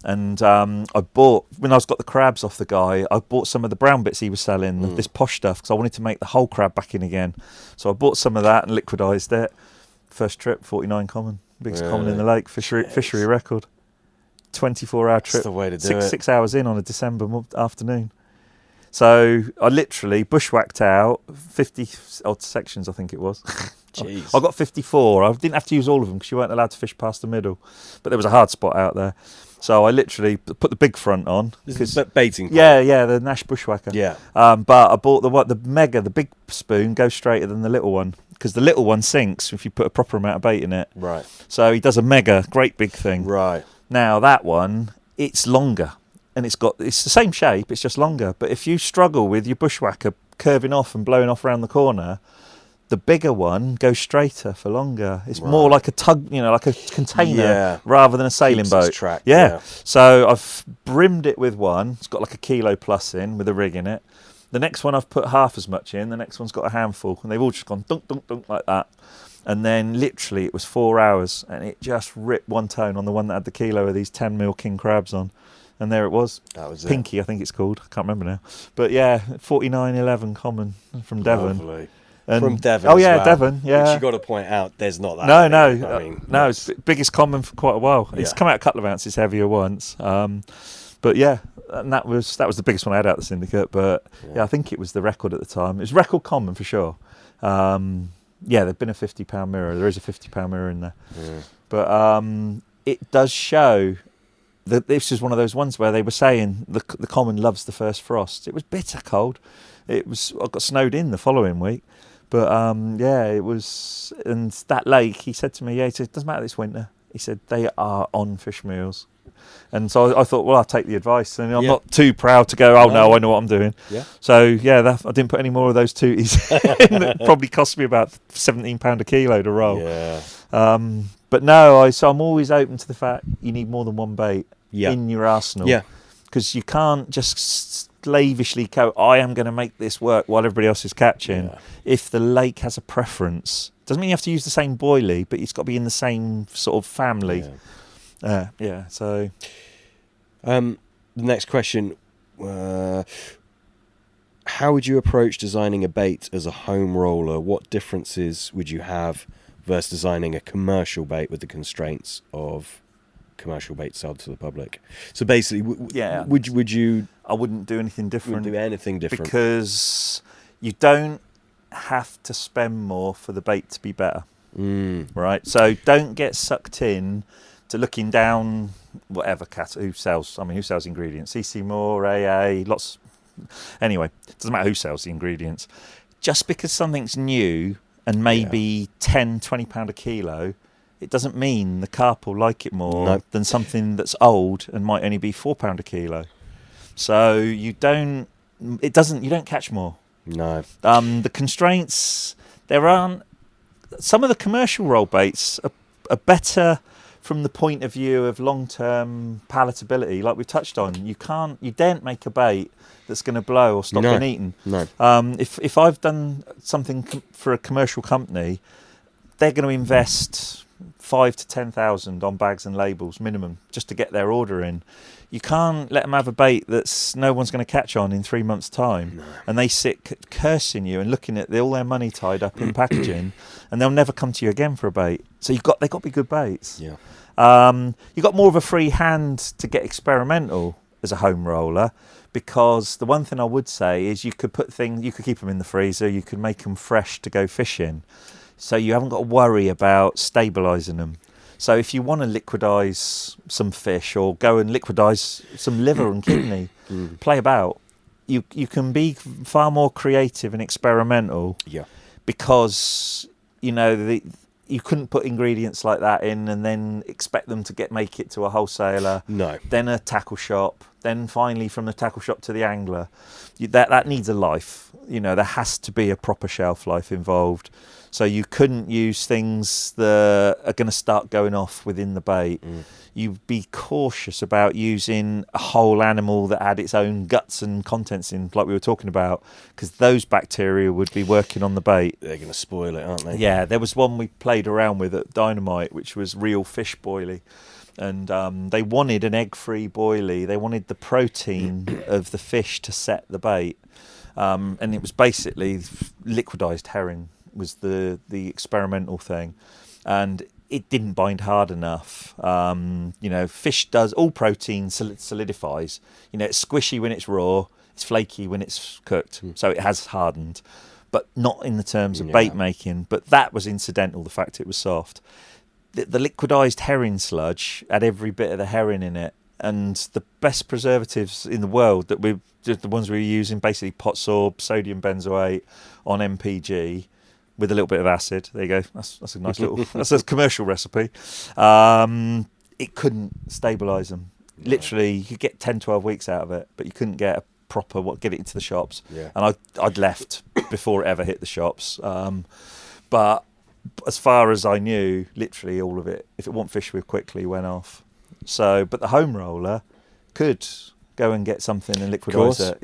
and I bought, when I got the crabs off the guy, I bought some of the brown bits he was selling, this posh stuff, because I wanted to make the whole crab back in again. So I bought some of that and liquidised it. First trip, 49 common, biggest common in the lake, fishery record. 24-hour trip. That's the way to do it. 6 hours in on a December afternoon. So I literally bushwhacked out 50 odd sections, I think it was. Jeez. I got 54. I didn't have to use all of them because you weren't allowed to fish past the middle. But there was a hard spot out there. So I literally put the big front on. This is baiting point. Yeah, the Nash bushwhacker. Yeah. But I bought the mega, the big spoon goes straighter than the little one, because the little one sinks if you put a proper amount of bait in it. Right. So he does a mega, great big thing. Right. Now that one, it's longer, and it's the same shape, it's just longer. But if you struggle with your bushwhacker curving off and blowing off around the corner, the bigger one goes straighter for longer. It's more like a tug, like a container rather than a sailing boat. Track, yeah. So I've brimmed it with one. It's got like a kilo plus in with a rig in it. The next one I've put half as much in. The next one's got a handful, and they've all just gone dunk, dunk, dunk like that. And then literally it was 4 hours, and it just ripped one tone on the one that had the kilo of these 10mm king crabs on. And there it was. That was Pinky, I think it's called. I can't remember now. But yeah, 49.11 common from Devon. Lovely. From Devon. Oh yeah, Devon. Yeah. Which you got to point out, there's not that. No. It's biggest common for quite a while. It's come out a couple of ounces heavier once. But yeah, and that was the biggest one I had out of the syndicate. But I think it was the record at the time. It was record common for sure. There'd been a £50 mirror. There is a £50 mirror in there. Yeah. But it does show that this is one of those ones where they were saying the common loves the first frost. It was bitter cold. I got snowed in the following week. But it was, and that lake, he said to me, he said, it doesn't matter this winter. He said, they are on fish meals. And so I thought, well, I'll take the advice. And I'm not too proud to go, no, I know what I'm doing. Yeah. So, I didn't put any more of those tooties in. It probably cost me about £17 a kilo to roll. Yeah. But no, so I'm always open to the fact you need more than one bait in your arsenal. Yeah. Because you can't just slavishly go, I am going to make this work while everybody else is catching. Yeah. If the lake has a preference, Doesn't mean you have to use the same boilie, but it's got to be in the same sort of family. So the next question, how would you approach designing a bait as a home roller? What differences would you have versus designing a commercial bait with the constraints of commercial bait sold to the public? So basically, would you? I wouldn't do anything different. Wouldn't do anything different because you don't have to spend more for the bait to be better, right? So don't get sucked in to looking down whatever who sells ingredients. CC Moore, AA, lots. Anyway, it doesn't matter who sells the ingredients. Just because something's new and maybe £10-20 a kilo, it doesn't mean the carp will like it more than something that's old and might only be £4 a kilo. So you don't catch more. No. The constraints, there aren't. Some of the commercial roll baits are better from the point of view of long-term palatability, like we touched on. You daren't make a bait that's going to blow or stop being eaten. No. If I've done something for a commercial company, they're going to invest 5,000 to 10,000 on bags and labels minimum just to get their order in. You can't let them have a bait that's no one's going to catch on in 3 months' time, and they sit cursing you and looking at all their money tied up in packaging, and they'll never come to you again for a bait. So they've got to be good baits. Yeah. You've got more of a free hand to get experimental as a home roller, because the one thing I would say is you could keep them in the freezer, you could make them fresh to go fishing, so you haven't got to worry about stabilising them. So if you want to liquidise some fish or go and liquidise some liver and kidney, play about. You can be far more creative and experimental. Yeah. Because you couldn't put ingredients like that in and then expect them to make it to a wholesaler. No. Then a tackle shop. Then finally from the tackle shop to the angler. That needs a life. There has to be a proper shelf life involved. So you couldn't use things that are going to start going off within the bait. You'd be cautious about using a whole animal that had its own guts and contents in, like we were talking about, because those bacteria would be working on the bait. They're going to spoil it, aren't they? Yeah, there was one we played around with at Dynamite, which was real fish boilie. And they wanted an egg-free boilie. They wanted the protein of the fish to set the bait. And it was basically liquidised herring was the experimental thing, and it didn't bind hard enough. Fish does, all protein solidifies. It's squishy when it's raw, it's flaky when it's cooked, so it has hardened, but not in the terms of bait making. But that was incidental, the fact it was soft. The liquidised herring sludge had every bit of the herring in it, and the best preservatives in the world the ones we were using, basically pot sorb, sodium benzoate on MPG, with a little bit of acid. There you go. That's a nice little. That's a commercial recipe. It couldn't stabilise them. Literally, you could get 10, 12 weeks out of it, but you couldn't get a proper get it into the shops. Yeah. And I'd left before it ever hit the shops. But as far as I knew, literally all of it, if it wasn't fished with quickly, went off. So, but the home roller could go and get something and liquidise it.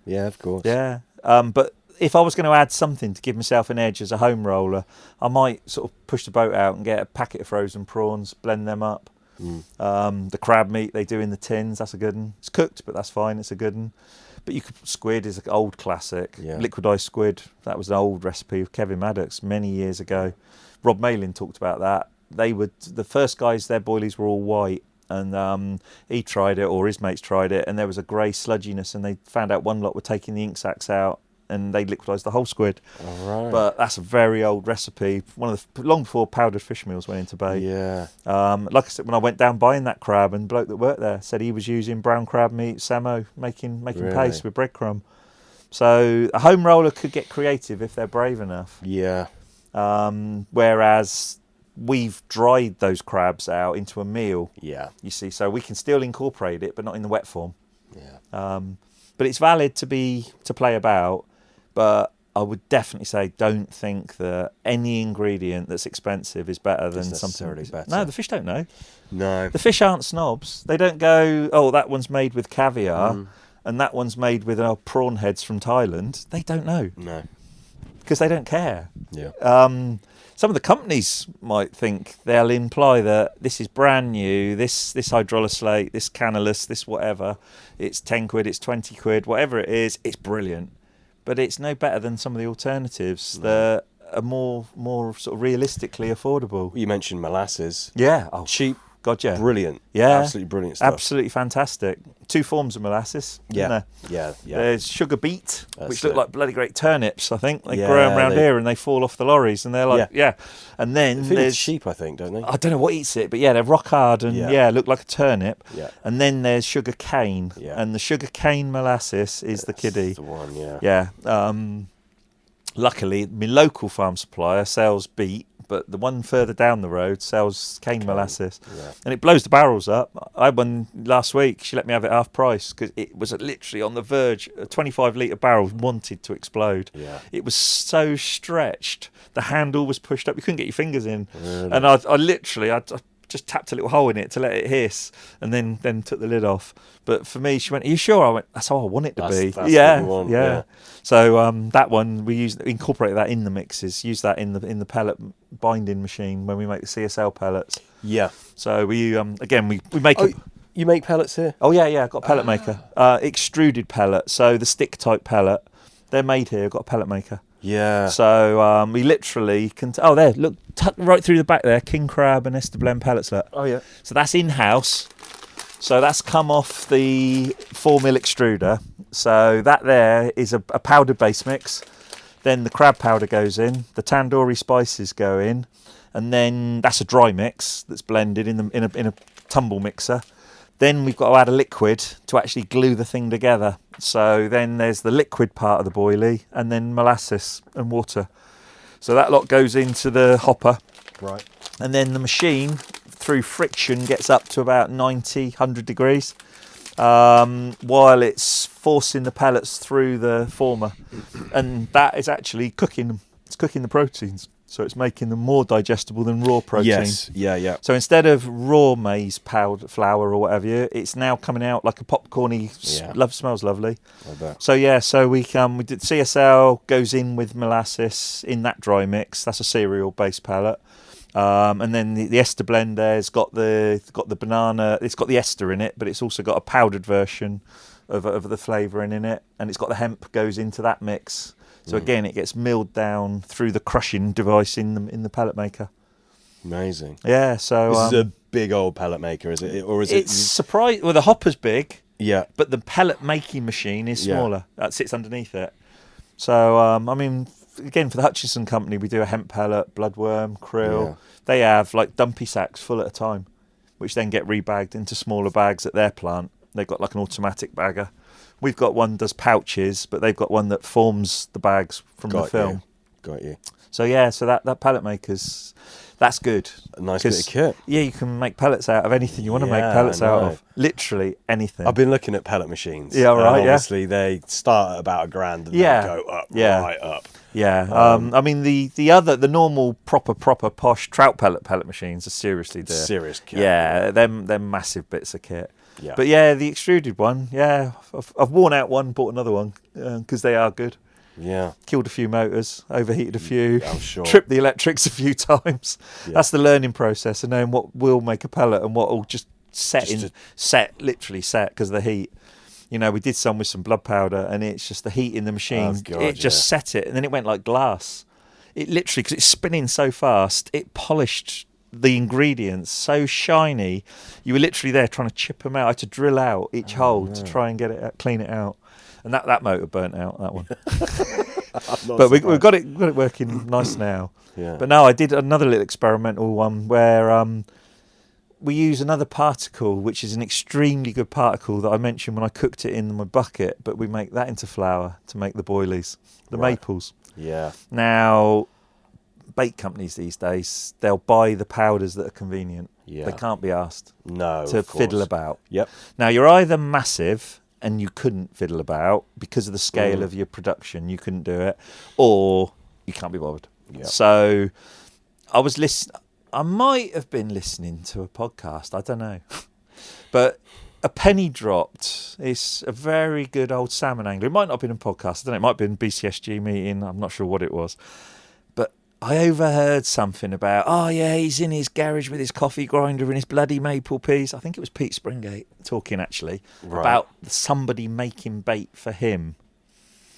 Yeah, of course. Yeah. But if I was going to add something to give myself an edge as a home roller, I might sort of push the boat out and get a packet of frozen prawns, blend them up. The crab meat they do in the tins, that's a good one. It's cooked, but that's fine, it's a good one. But squid is an old classic. Yeah. Liquidised squid, that was an old recipe of Kevin Maddox many years ago. Rob Malin talked about that. The first guys, their boilies were all white, and he tried it, or his mates tried it, and there was a grey sludginess, and they found out one lot were taking the ink sacs out, and they liquidised the whole squid. All right. But that's a very old recipe, long before powdered fish meals went into bait. Yeah. Like I said, when I went down buying that crab, and the bloke that worked there said he was using brown crab meat, samo, making paste with breadcrumb. So a home roller could get creative if they're brave enough. Yeah. Whereas we've dried those crabs out into a meal. Yeah. You see, so we can still incorporate it, but not in the wet form. Yeah. But it's valid to play about. But I would definitely say don't think that any ingredient that's expensive is better than something. Better. No, the fish don't know. No. The fish aren't snobs. They don't go, oh, that one's made with caviar and that one's made with prawn heads from Thailand. They don't know. No. Because they don't care. Yeah. some of the companies might think they'll imply that this is brand new, this hydrolyslate, this cannulus, this whatever, it's 10 quid, it's 20 quid, whatever it is, it's brilliant. But it's no better than some of the alternatives that are more sort of realistically affordable. You mentioned molasses. Yeah. Cheap. God, yeah. Brilliant. Yeah. Absolutely brilliant stuff. Absolutely fantastic. 2 forms of molasses. Yeah. Yeah. There's sugar beet, which look it. like bloody great turnips, I think. They grow them around here and they fall off the lorries and they're like, And then there's sheep, I think, don't they? I don't know what eats it, but they're rock hard and look like a turnip. Yeah. And then there's sugar cane. Yeah. And the sugar cane molasses is the kiddie. That's the one, yeah. Yeah. Luckily, my local farm supplier sells beet, but the one further down the road sells cane molasses. Yeah. And it blows the barrels up. I had one last week. She let me have it half price because it was literally on the verge. A 25-litre barrel wanted to explode. Yeah. It was so stretched. The handle was pushed up. You couldn't get your fingers in. Really? And I just tapped a little hole in it to let it hiss and then took the lid off. But for me, she went, "Are you sure?" I went, "That's how I want it to be." That's what you want, yeah. So that one, we incorporate that in the mixes, use that in the pellet binding machine when we make the CSL pellets. Yeah. So we make you make pellets here? Oh yeah, I've got a pellet maker. Extruded pellet, so the stick type pellet. They're made here, I've got a pellet maker. Yeah. So we literally can. There, look, tuck right through the back there. King crab and Ester blend pellets. Look. Oh yeah. So that's in house. So that's come off the 4mm extruder. So that there is a powdered base mix. Then the crab powder goes in. The tandoori spices go in, and then that's a dry mix that's blended in a tumble mixer. Then we've got to add a liquid to actually glue the thing together. So then there's the liquid part of the boilie and then molasses and water. So that lot goes into the hopper. Right. And then the machine, through friction, gets up to about 90, 100 degrees while it's forcing the pellets through the former. And that is actually cooking them. It's cooking the proteins. So it's making them more digestible than raw protein. Yes, yeah. So instead of raw maize powder, flour or whatever, it's now coming out like a popcorny. Smells lovely. I bet. So we did CSL goes in with molasses in that dry mix. That's a cereal based pellet. And then the ester blend there's got the banana. It's got the ester in it, but it's also got a powdered version of the flavouring in it, and it's got the hemp goes into that mix. So again, it gets milled down through the crushing device in the pellet maker. Amazing. Yeah. So this is a big old pellet maker, is it? Or is it? It's surprising. Well, the hopper's big. Yeah. But the pellet making machine is smaller. That sits underneath it. So again, for the Hutchinson Company, we do a hemp pellet, bloodworm, krill. Yeah. They have like dumpy sacks full at a time, which then get rebagged into smaller bags at their plant. They've got like an automatic bagger. We've got one that does pouches, but they've got one that forms the bags from the film. Got you. So that pellet maker's, that's good. A nice bit of kit. Yeah, you can make pellets out of anything you want to make pellets out of. Literally anything. I've been looking at pellet machines. Yeah, right. Obviously, they start at about $1,000 and they go up, right up. Yeah. The normal proper posh trout pellet machines are seriously dear. Serious kit. Yeah, they're massive bits of kit. Yeah. But yeah, the extruded one, I've worn out one, bought another one because they are good. Yeah. Killed a few motors, overheated a few, I'm sure. tripped the electrics a few times. Yeah. That's the learning process, and knowing what will make a pellet and what will just literally set because of the heat. You know, we did some with some blood powder, and it's just the heat in the machine. It just set it, and then it went like glass. It literally, because it's spinning so fast, it polished the ingredients so shiny. You were literally there trying to chip them out. I had to drill out each hole to try and get it out, clean it out. And that motor burnt out, that one. But we've got it working nice now. Yeah. But no, I did another little experimental one where we use another particle, which is an extremely good particle that I mentioned when I cooked it in my bucket, but we make that into flour to make the boilies, the maples. Yeah. Now, bake companies these days, they'll buy the powders that are convenient. Yeah. They can't be asked to fiddle about. Yep. Now, you're either massive and you couldn't fiddle about because of the scale of your production, you couldn't do it, or you can't be bothered. Yep. So I might have been listening to a podcast, I don't know. But A Penny Dropped is a very good old salmon angler. It might not have been a podcast, I don't know, it might have been BCSG meeting, I'm not sure what it was. But I overheard something about, oh yeah, he's in his garage with his coffee grinder and his bloody maple peas. I think it was Pete Springate talking actually about somebody making bait for him.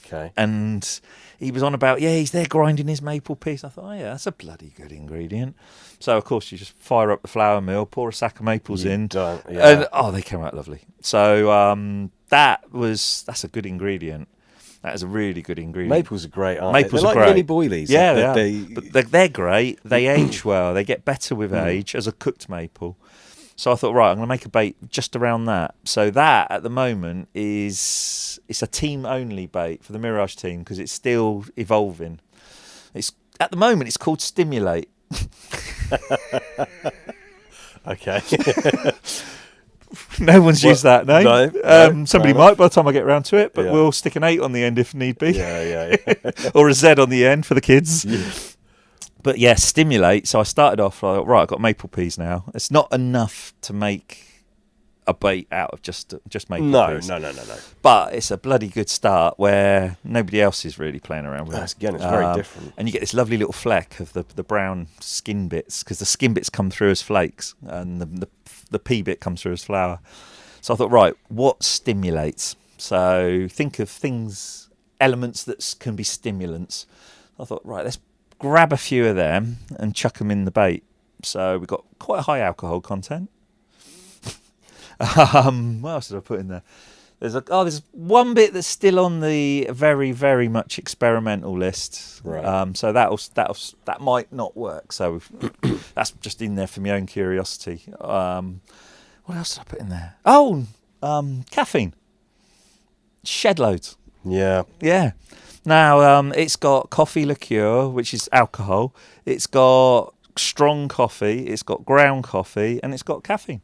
Okay. And he was on about, yeah, he's there grinding his maple peas. I thought, oh yeah, that's a bloody good ingredient. So of course you just fire up the flour mill, pour a sack of maples in, and they came out lovely. So that's a good ingredient. That is a really good ingredient. Maples are great, aren't Maples they? are They're like great. mini boilies. Yeah, but they're great. They age well. They get better with age as a cooked maple. So I thought, right, I'm going to make a bait just around that. So that, at the moment, it's a team-only bait for the Mirage team because it's still evolving. At the moment, it's called Stimulate. Okay. No one's used that name. No, somebody might by the time I get around to it, but we'll stick an 8 on the end if need be. Yeah. Or a Z on the end for the kids. Yeah. But yeah, Stimulate. So I started off, like, right, I've got maple peas now. It's not enough to make a bait out of just maple peas. No. But it's a bloody good start where nobody else is really playing around with it. Again, it's very different. And you get this lovely little fleck of the brown skin bits because the skin bits come through as flakes and the pea bit comes through as flour. So I thought, right, what stimulates? So think of elements that can be stimulants. I thought, right, let's grab a few of them and chuck them in the bait. So we've got quite a high alcohol content. What else did I put in there? There's one bit that's still on the very, very much experimental list. Right. So that might not work. So that's just in there for my own curiosity. What else did I put in there? Oh, caffeine. Shed loads. Yeah. Now, it's got coffee liqueur, which is alcohol. It's got strong coffee. It's got ground coffee, and it's got caffeine.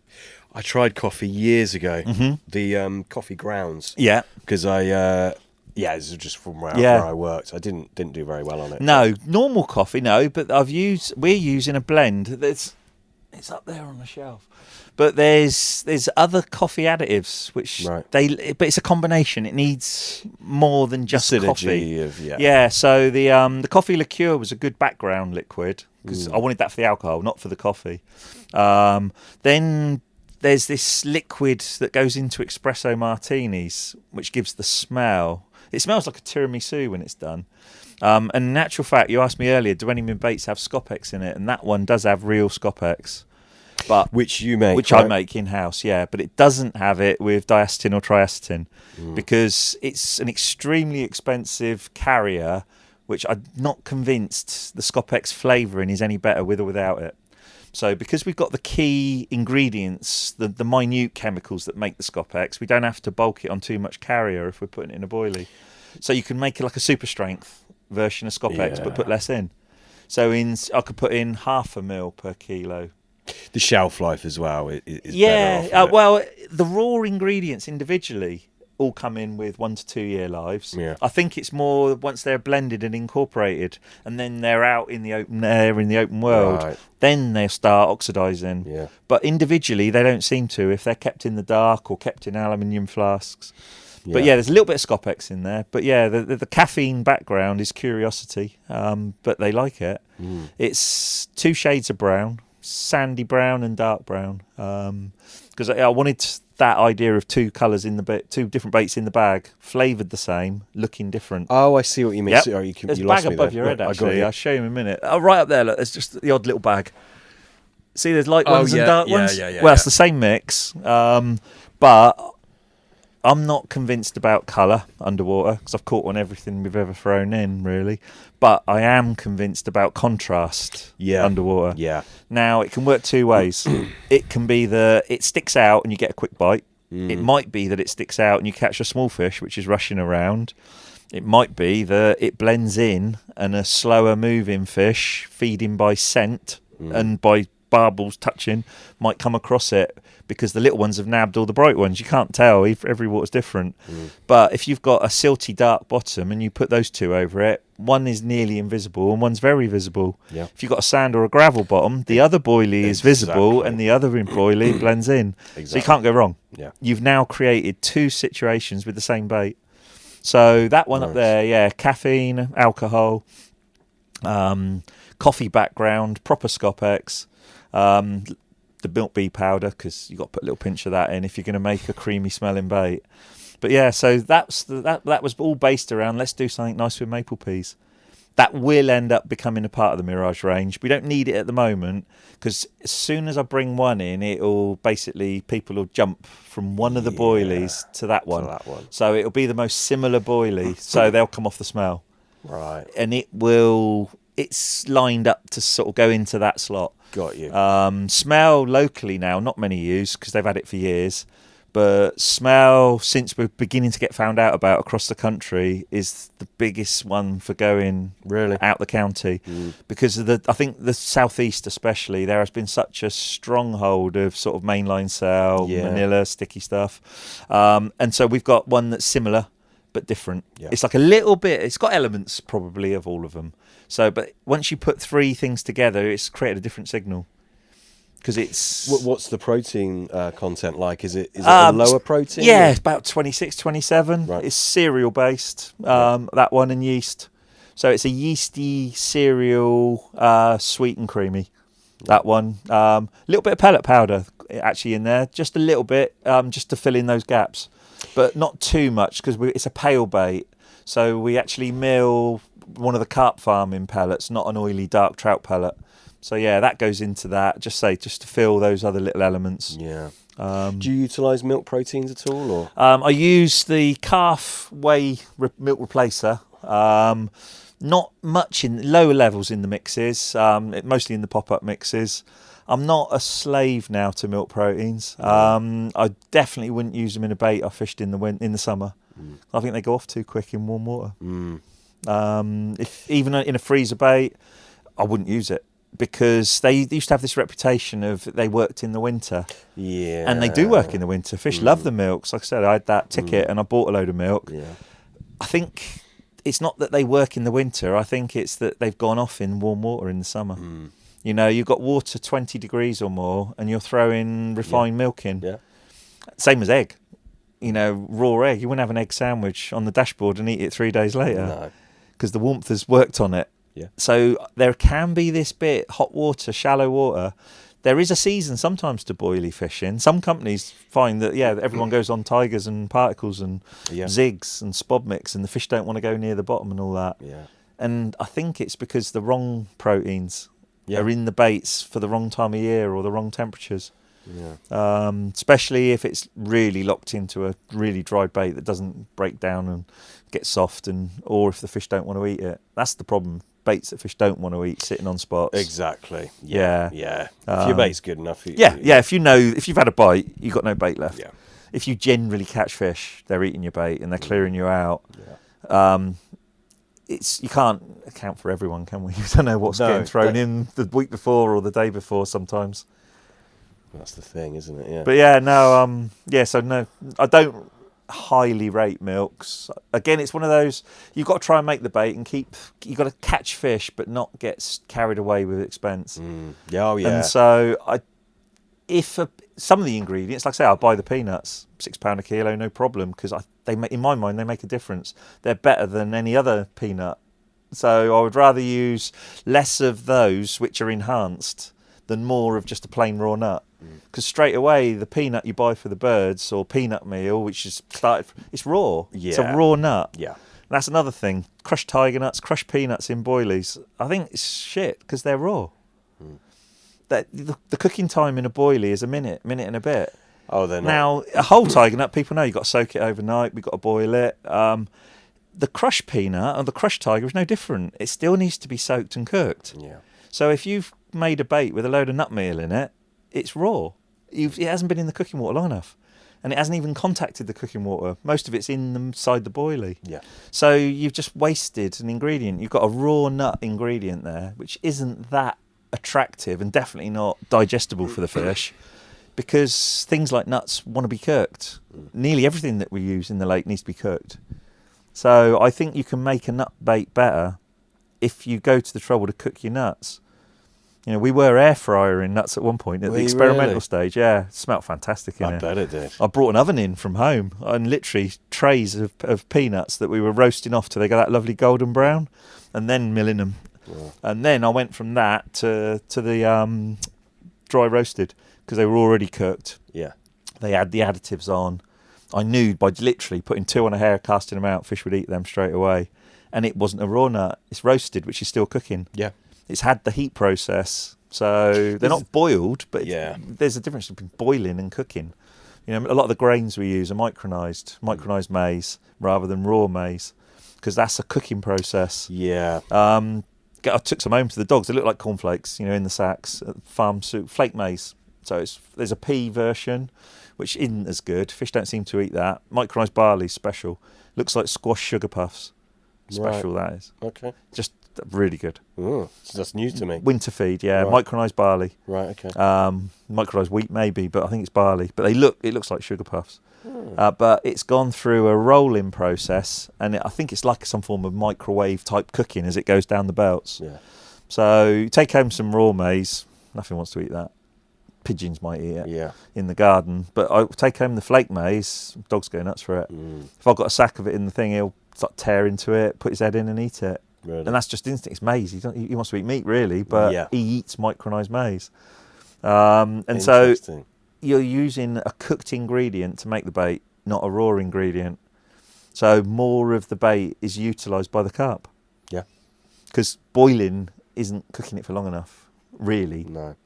I tried coffee years ago. Mm-hmm. The coffee grounds. Yeah. Because this is just from where I worked. I didn't do very well on it. No, normal coffee, no. But we're using a blend. It's up there on the shelf. But there's other coffee additives which but it's a combination. It needs more than just coffee. So the coffee liqueur was a good background liquid because I wanted that for the alcohol, not for the coffee. Then there's this liquid that goes into espresso martinis, which gives the smell. It smells like a tiramisu when it's done. And in actual fact, you asked me earlier, do any of my baits have Scopex in it? And that one does have real Scopex. But which you make, which I make in-house, but it doesn't have it with diacetyl or triacetin because it's an extremely expensive carrier, which I'm not convinced the Scopex flavouring is any better with or without it. So because we've got the key ingredients, the minute chemicals that make the Scopex, we don't have to bulk it on too much carrier if we're putting it in a boilie. So you can make it like a super strength version of Scopex, but put less in. So I could put in 0.5 ml per kilo. The shelf life as well is better off. Well, the raw ingredients individually all come in with 1 to 2 year lives. Yeah. I think it's more once they're blended and incorporated and then they're out in the open air, in the open world, then they'll start oxidising. Yeah. But individually, they don't seem to if they're kept in the dark or kept in aluminium flasks. Yeah. But there's a little bit of Scopex in there. But the caffeine background is curiosity, but they like it. It's 2 shades of brown. Sandy brown and dark brown because I wanted that idea of 2 colours in the 2 different baits in the bag, flavoured the same, looking different. Oh, I see what you mean. Yep. So, there's you a lost bag me above there. your head actually. I'll show you in a minute. Right up there, look, there's just the odd little bag. See, there's light ones and dark ones. Well, it's the same mix, but I'm not convinced about colour underwater because I've caught on everything we've ever thrown in, really. But I am convinced about contrast underwater. Yeah. Now, it can work 2 ways. It can be that it sticks out and you get a quick bite. It might be that it sticks out and you catch a small fish, which is rushing around. It might be that it blends in and a slower moving fish, feeding by scent and by barbels touching, might come across it because the little ones have nabbed all the bright ones. You can't tell, every water's different. But if you've got a silty dark bottom and you put those 2 over it, one is nearly invisible and one's very visible. If you've got a sand or a gravel bottom, the other boilie is visible and the other boilie blends in. So you can't go wrong. You've now created 2 situations with the same bait. So that one up there, caffeine, alcohol, coffee background, proper Scopex, the milk bee powder, because you've got to put a little pinch of that in if you're going to make a creamy smelling bait. But yeah, so that was all based around, let's do something nice with maple peas. That will end up becoming a part of the Mirage range. We don't need it at the moment, because as soon as I bring one in, people will jump from one of the boilies to that one. So it'll be the most similar boilie, so they'll come off the smell. Right. And it's lined up to sort of go into that slot. Got you. Smell locally now, not many use because they've had it for years. But Smell, since we're beginning to get found out about across the country, is the biggest one for going out the county. Because of I think the southeast especially, there has been such a stronghold of sort of mainline cell, Manila, sticky stuff. And so we've got one that's similar but different. Yeah. It's like a little bit, it's got elements probably of all of them. So, but once you put three things together, it's created a different signal. Because it's... What's the protein content like? Is it a lower protein? Yeah, it's about 26, 27. Right. It's cereal based, that one, and yeast. So it's a yeasty cereal, sweet and creamy, that one. A little bit of pellet powder actually in there, just a little bit, just to fill in those gaps. But not too much, because it's a pale bait. So we actually mill one of the carp farming pellets, not an oily dark trout pellet. So yeah, that goes into that. Just to fill those other little elements. Yeah. Do you utilise milk proteins at all, or? I use the calf whey milk replacer. Not much in lower levels in the mixes. Mostly in the pop-up mixes. I'm not a slave now to milk proteins. I definitely wouldn't use them in a bait I fished in the summer. I think they go off too quick in warm water. If even in a freezer bait, I wouldn't use it. Because they used to have this reputation of they worked in the winter. Yeah. And they do work in the winter. Fish love the milks. Like I said, I had that ticket and I bought a load of milk. Yeah. I think it's not that they work in the winter. I think it's that they've gone off in warm water in the summer. You know, you've got water 20 degrees or more and you're throwing refined milk in. Yeah. Same as egg. You know, raw egg. You wouldn't have an egg sandwich on the dashboard and eat it 3 days later. No. Because the warmth has worked on it. Yeah. So there can be this bit, hot water, shallow water. There is a season sometimes to boilie fishing. Some companies find that, everyone goes on tigers and particles and zigs and spod mix and the fish don't want to go near the bottom and all that. Yeah. And I think it's because the wrong proteins are in the baits for the wrong time of year or the wrong temperatures. Yeah. Especially if it's really locked into a really dry bait that doesn't break down and get soft, or if the fish don't want to eat it. That's the problem. Baits that fish don't want to eat sitting on spots. Exactly. Yeah. If your bait's good enough. If you've had a bite, you've got no bait left. Yeah. If you generally catch fish, they're eating your bait and they're clearing you out. Yeah. You can't account for everyone, can we? You don't know what's getting thrown in the week before or the day before sometimes. That's the thing, isn't it? Yeah. But so no, I don't highly rate milks. Again, it's one of those, you've got to try and make the bait and you've got to catch fish but not get carried away with expense. And so some of the ingredients, like I say, I'll buy the peanuts, £6 a kilo, no problem, because in my mind they make a difference. They're better than any other peanut. So I would rather use less of those which are enhanced than more of just a plain raw nut. Because straight away, the peanut you buy for the birds or peanut meal, which is it's raw. Yeah. It's a raw nut. Yeah. And that's another thing. Crushed tiger nuts, crushed peanuts in boilies. I think it's shit because they're raw. The cooking time in a boilie is a minute and a bit. Oh, they're not. Now, a whole tiger nut, people know you've got to soak it overnight. We've got to boil it. The crushed peanut and the crushed tiger is no different. It still needs to be soaked and cooked. Yeah. So if you've made a bait with a load of nut meal in it, it's raw. It hasn't been in the cooking water long enough. And it hasn't even contacted the cooking water. Most of it's inside the boilie. Yeah. So you've just wasted an ingredient. You've got a raw nut ingredient there, which isn't that attractive and definitely not digestible for the fish, because things like nuts want to be cooked. Nearly everything that we use in the lake needs to be cooked. So I think you can make a nut bait better if you go to the trouble to cook your nuts. You know, we were air frying nuts at one point at the experimental stage. Yeah, it smelled fantastic in it. I bet it did. I brought an oven in from home and literally trays of peanuts that we were roasting off till they got that lovely golden brown and then milling them. And then I went from that to the dry roasted, because they were already cooked. Yeah. They had the additives on. I knew by literally putting 2 on a hair, casting them out, fish would eat them straight away. And it wasn't a raw nut. It's roasted, which is still cooking. Yeah. It's had the heat process. So they're not boiled, but there's a difference between boiling and cooking. You know, a lot of the grains we use are micronized maize rather than raw maize, because that's a cooking process. Yeah. I took some home to the dogs. They look like cornflakes, in the sacks. Farm soup, flake maize. So there's a pea version, which isn't as good. Fish don't seem to eat that. Micronized barley, special. Looks like squash sugar puffs. Special, that is. Okay. Just really good. So that's news to me. Winter feed, yeah. Right. Micronized barley. Right, okay. Micronized wheat maybe, but I think it's barley. But it looks like sugar puffs. But it's gone through a rolling process, and I think it's like some form of microwave type cooking as it goes down the belts. Yeah. So you take home some raw maize. Nothing wants to eat that. Pigeons might eat it in the garden. But I take home the flake maize. Dogs go nuts for it. If I've got a sack of it in the thing, he'll start tear into it, put his head in and eat it. Really? And that's just instinct. It's maize. He wants to eat meat, really, but he eats micronized maize. And so you're using a cooked ingredient to make the bait, not a raw ingredient. So more of the bait is utilised by the carp. Yeah. Because boiling isn't cooking it for long enough, really. No.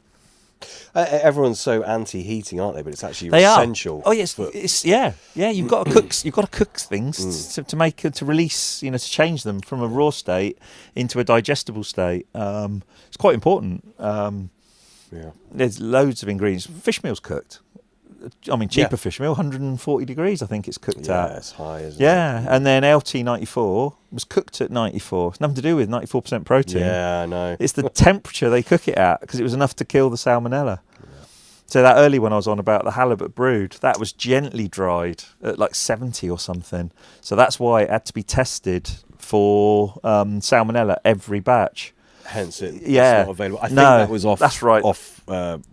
Everyone's so anti-heating, aren't they? But it's actually essential. Oh yes, yeah. You've got to cook. You've got to cook things to release, to change them from a raw state into a digestible state. It's quite important. There's loads of ingredients. Fishmeal's cooked. I mean, cheaper fish meal, 140 degrees, I think it's cooked at. Yeah, it's high, isn't it? Yeah, and then LT94 was cooked at 94. It's nothing to do with 94% protein. Yeah, I know. It's the temperature they cook it at, because it was enough to kill the salmonella. Yeah. So that early one I was on about the halibut brood, that was gently dried at like 70 or something. So that's why it had to be tested for salmonella every batch. Hence it's not available. I think that was off. That's right. Off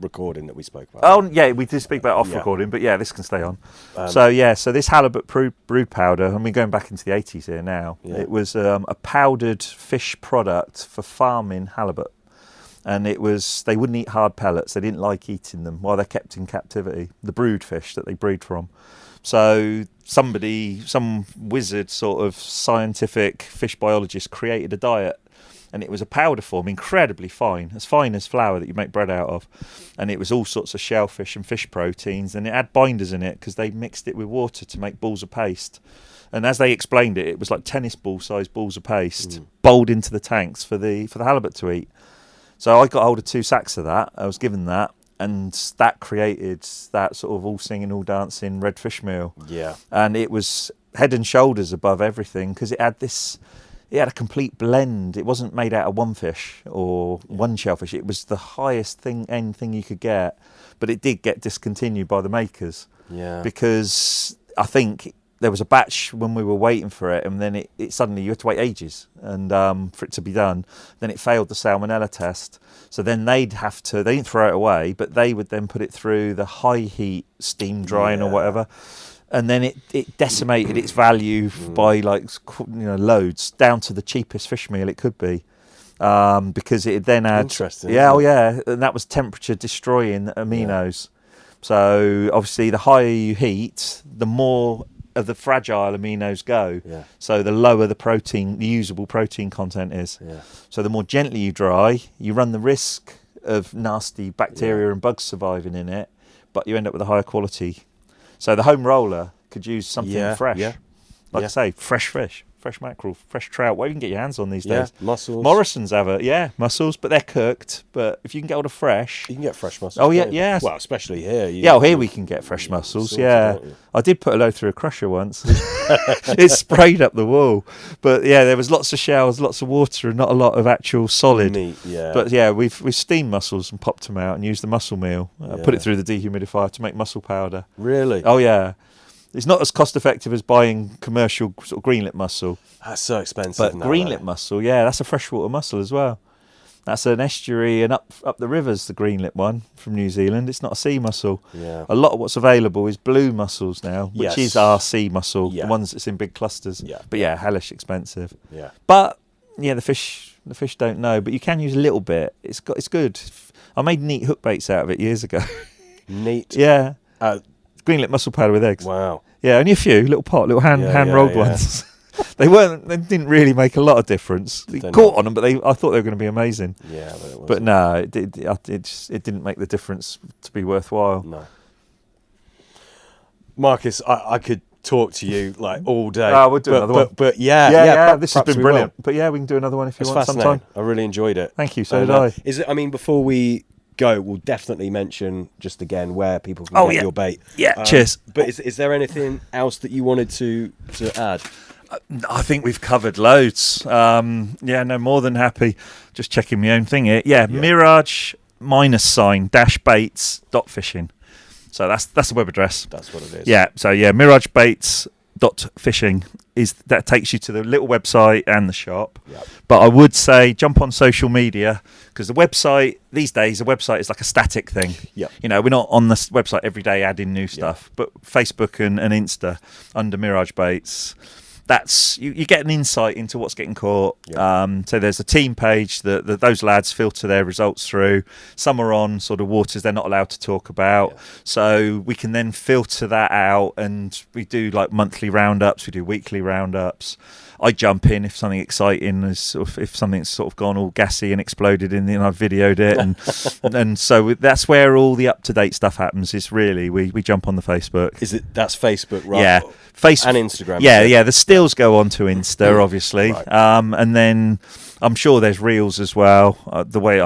recording that we spoke about. Oh yeah, we did speak about off recording, but this can stay on. So this halibut brood powder, and we're going back into the 80s here now. Yeah. It was a powdered fish product for farming halibut, and they wouldn't eat hard pellets. They didn't like eating them while they're kept in captivity. The brood fish that they breed from. So some wizard sort of scientific fish biologist created a diet. And it was a powder form, incredibly fine as flour that you make bread out of. And it was all sorts of shellfish and fish proteins. And it had binders in it because they mixed it with water to make balls of paste. And as they explained it, it was like tennis ball sized balls of paste bowled into the tanks for the halibut to eat. So I got hold of 2 sacks of that. I was given that. And that created that sort of all singing, all dancing red fish meal. Yeah. And it was head and shoulders above everything because it had a complete blend. It wasn't made out of one fish or one shellfish. It was the highest end thing you could get, but it did get discontinued by the makers. Yeah. Because I think there was a batch when we were waiting for it, and then it suddenly you had to wait ages and for it to be done. Then it failed the salmonella test. So then they didn't throw it away, but they would then put it through the high heat steam drying or whatever. And then it decimated its value by loads, down to the cheapest fish meal it could be, because it then had interesting. And that was temperature destroying aminos. So obviously the higher you heat, the more of the fragile aminos go. Yeah. So the lower the usable protein content is. Yeah. So the more gently you dry, you run the risk of nasty bacteria and bugs surviving in it, but you end up with a higher quality. So the home roller could use something fresh. Yeah. Like I say, fresh fish, fresh mackerel, fresh trout, whatever you can get your hands on these days. Mussels. Morrison's have mussels, but they're cooked. But if you can get hold of fresh... You can get fresh mussels. Oh, yeah. Well, especially here. Here we can get fresh mussels, I did put a load through a crusher once. It sprayed up the wall. But, there was lots of shells, lots of water, and not a lot of actual solid meat, But, we've steamed mussels and popped them out and used the mussel meal. Put it through the dehumidifier to make mussel powder. Really? Oh, yeah. It's not as cost effective as buying commercial sort of greenlip mussel. That's so expensive. But greenlip mussel, that's a freshwater mussel as well. That's an estuary and up the rivers, the greenlip one from New Zealand. It's not a sea mussel. Yeah. A lot of what's available is blue mussels now, which is our sea mussel, the ones that's in big clusters. Yeah. But hellish expensive. Yeah. But the fish The fish don't know, but you can use a little bit. It's good. I made neat hook baits out of it years ago. Neat. Yeah. Green lip mussel powder with eggs. Wow. Yeah, only a few, little hand rolled ones. They didn't really make a lot of difference. They caught on them, but I thought they were going to be amazing. Yeah, but no, it didn't make the difference to be worthwhile. No. Marcus, I could talk to you like all day. We'll do another one. But yeah, this has been brilliant. But yeah, we can do another one if you want sometime. I really enjoyed it. Thank you. So did I. Is it? I mean, before we go, we'll definitely mention just again where people can get your bait. Yeah. Cheers. But is there anything else that you wanted to add? I think we've covered loads. More than happy. Just checking my own thing here. Yeah. Mirage -baits.fishing. So that's the web address. That's what it is. Yeah. So yeah, miragebaits.fishing that takes you to the little website and the shop. Yep. But I would say jump on social media, because the website these days, the website is like a static thing. Yeah. You know, we're not on the website every day adding new stuff, but Facebook and Insta under Mirage Baits. That's you get an insight into what's getting caught. Yeah. So there's a team page that those lads filter their results through. Some are on sort of waters they're not allowed to talk about. Yeah. So we can then filter that out, and we do like monthly roundups, we do weekly roundups. I jump in if something exciting is if something's sort of gone all gassy and exploded and I've videoed it, and so that's where all the up to date stuff happens. Is really we jump on the Facebook. That's Facebook, right? Yeah, Facebook and Instagram. Yeah. The stills go on to Insta, obviously, right. And then I'm sure there's reels as well. The way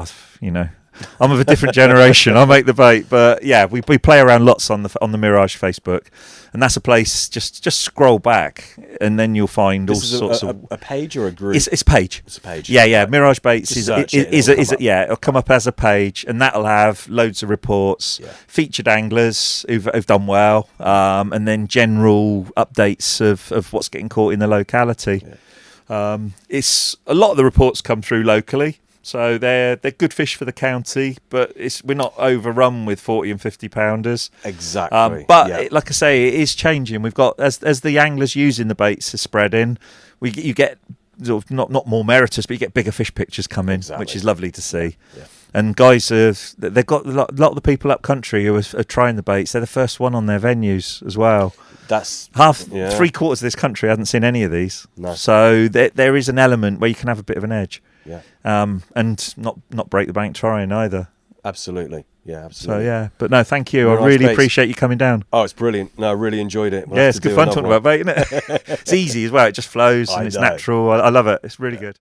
I'm of a different generation. I make the bait, but yeah, we play around lots on the Mirage Facebook, and that's a place. Just scroll back, and then you'll find all sorts of a page or a group. It's a page. It's a page. Yeah. Mirage Baits it'll come up as a page, and that'll have loads of reports, featured anglers who've done well, and then general updates of what's getting caught in the locality. Yeah. It's a lot of the reports come through locally. So they're good fish for the county, but we're not overrun with 40 and 50 pounders. Exactly. Like I say, it is changing. We've got as the anglers using the baits are spreading, you get sort of not more meritorious, but you get bigger fish pictures come in, which is lovely to see. Yeah. And guys they've got a lot of the people up country who are trying the baits. They're the first one on their venues as well. That's 3/4 of this country hasn't seen any of these. No. So there is an element where you can have a bit of an edge. Yeah. And not break the bank trying either. Absolutely. Yeah, absolutely. So yeah, but no, thank you. I really appreciate you coming down. Oh, it's brilliant. No, I really enjoyed it. It's good fun talking about bait, isn't it? It's easy as well. It just flows and it's natural. I love it. It's really good.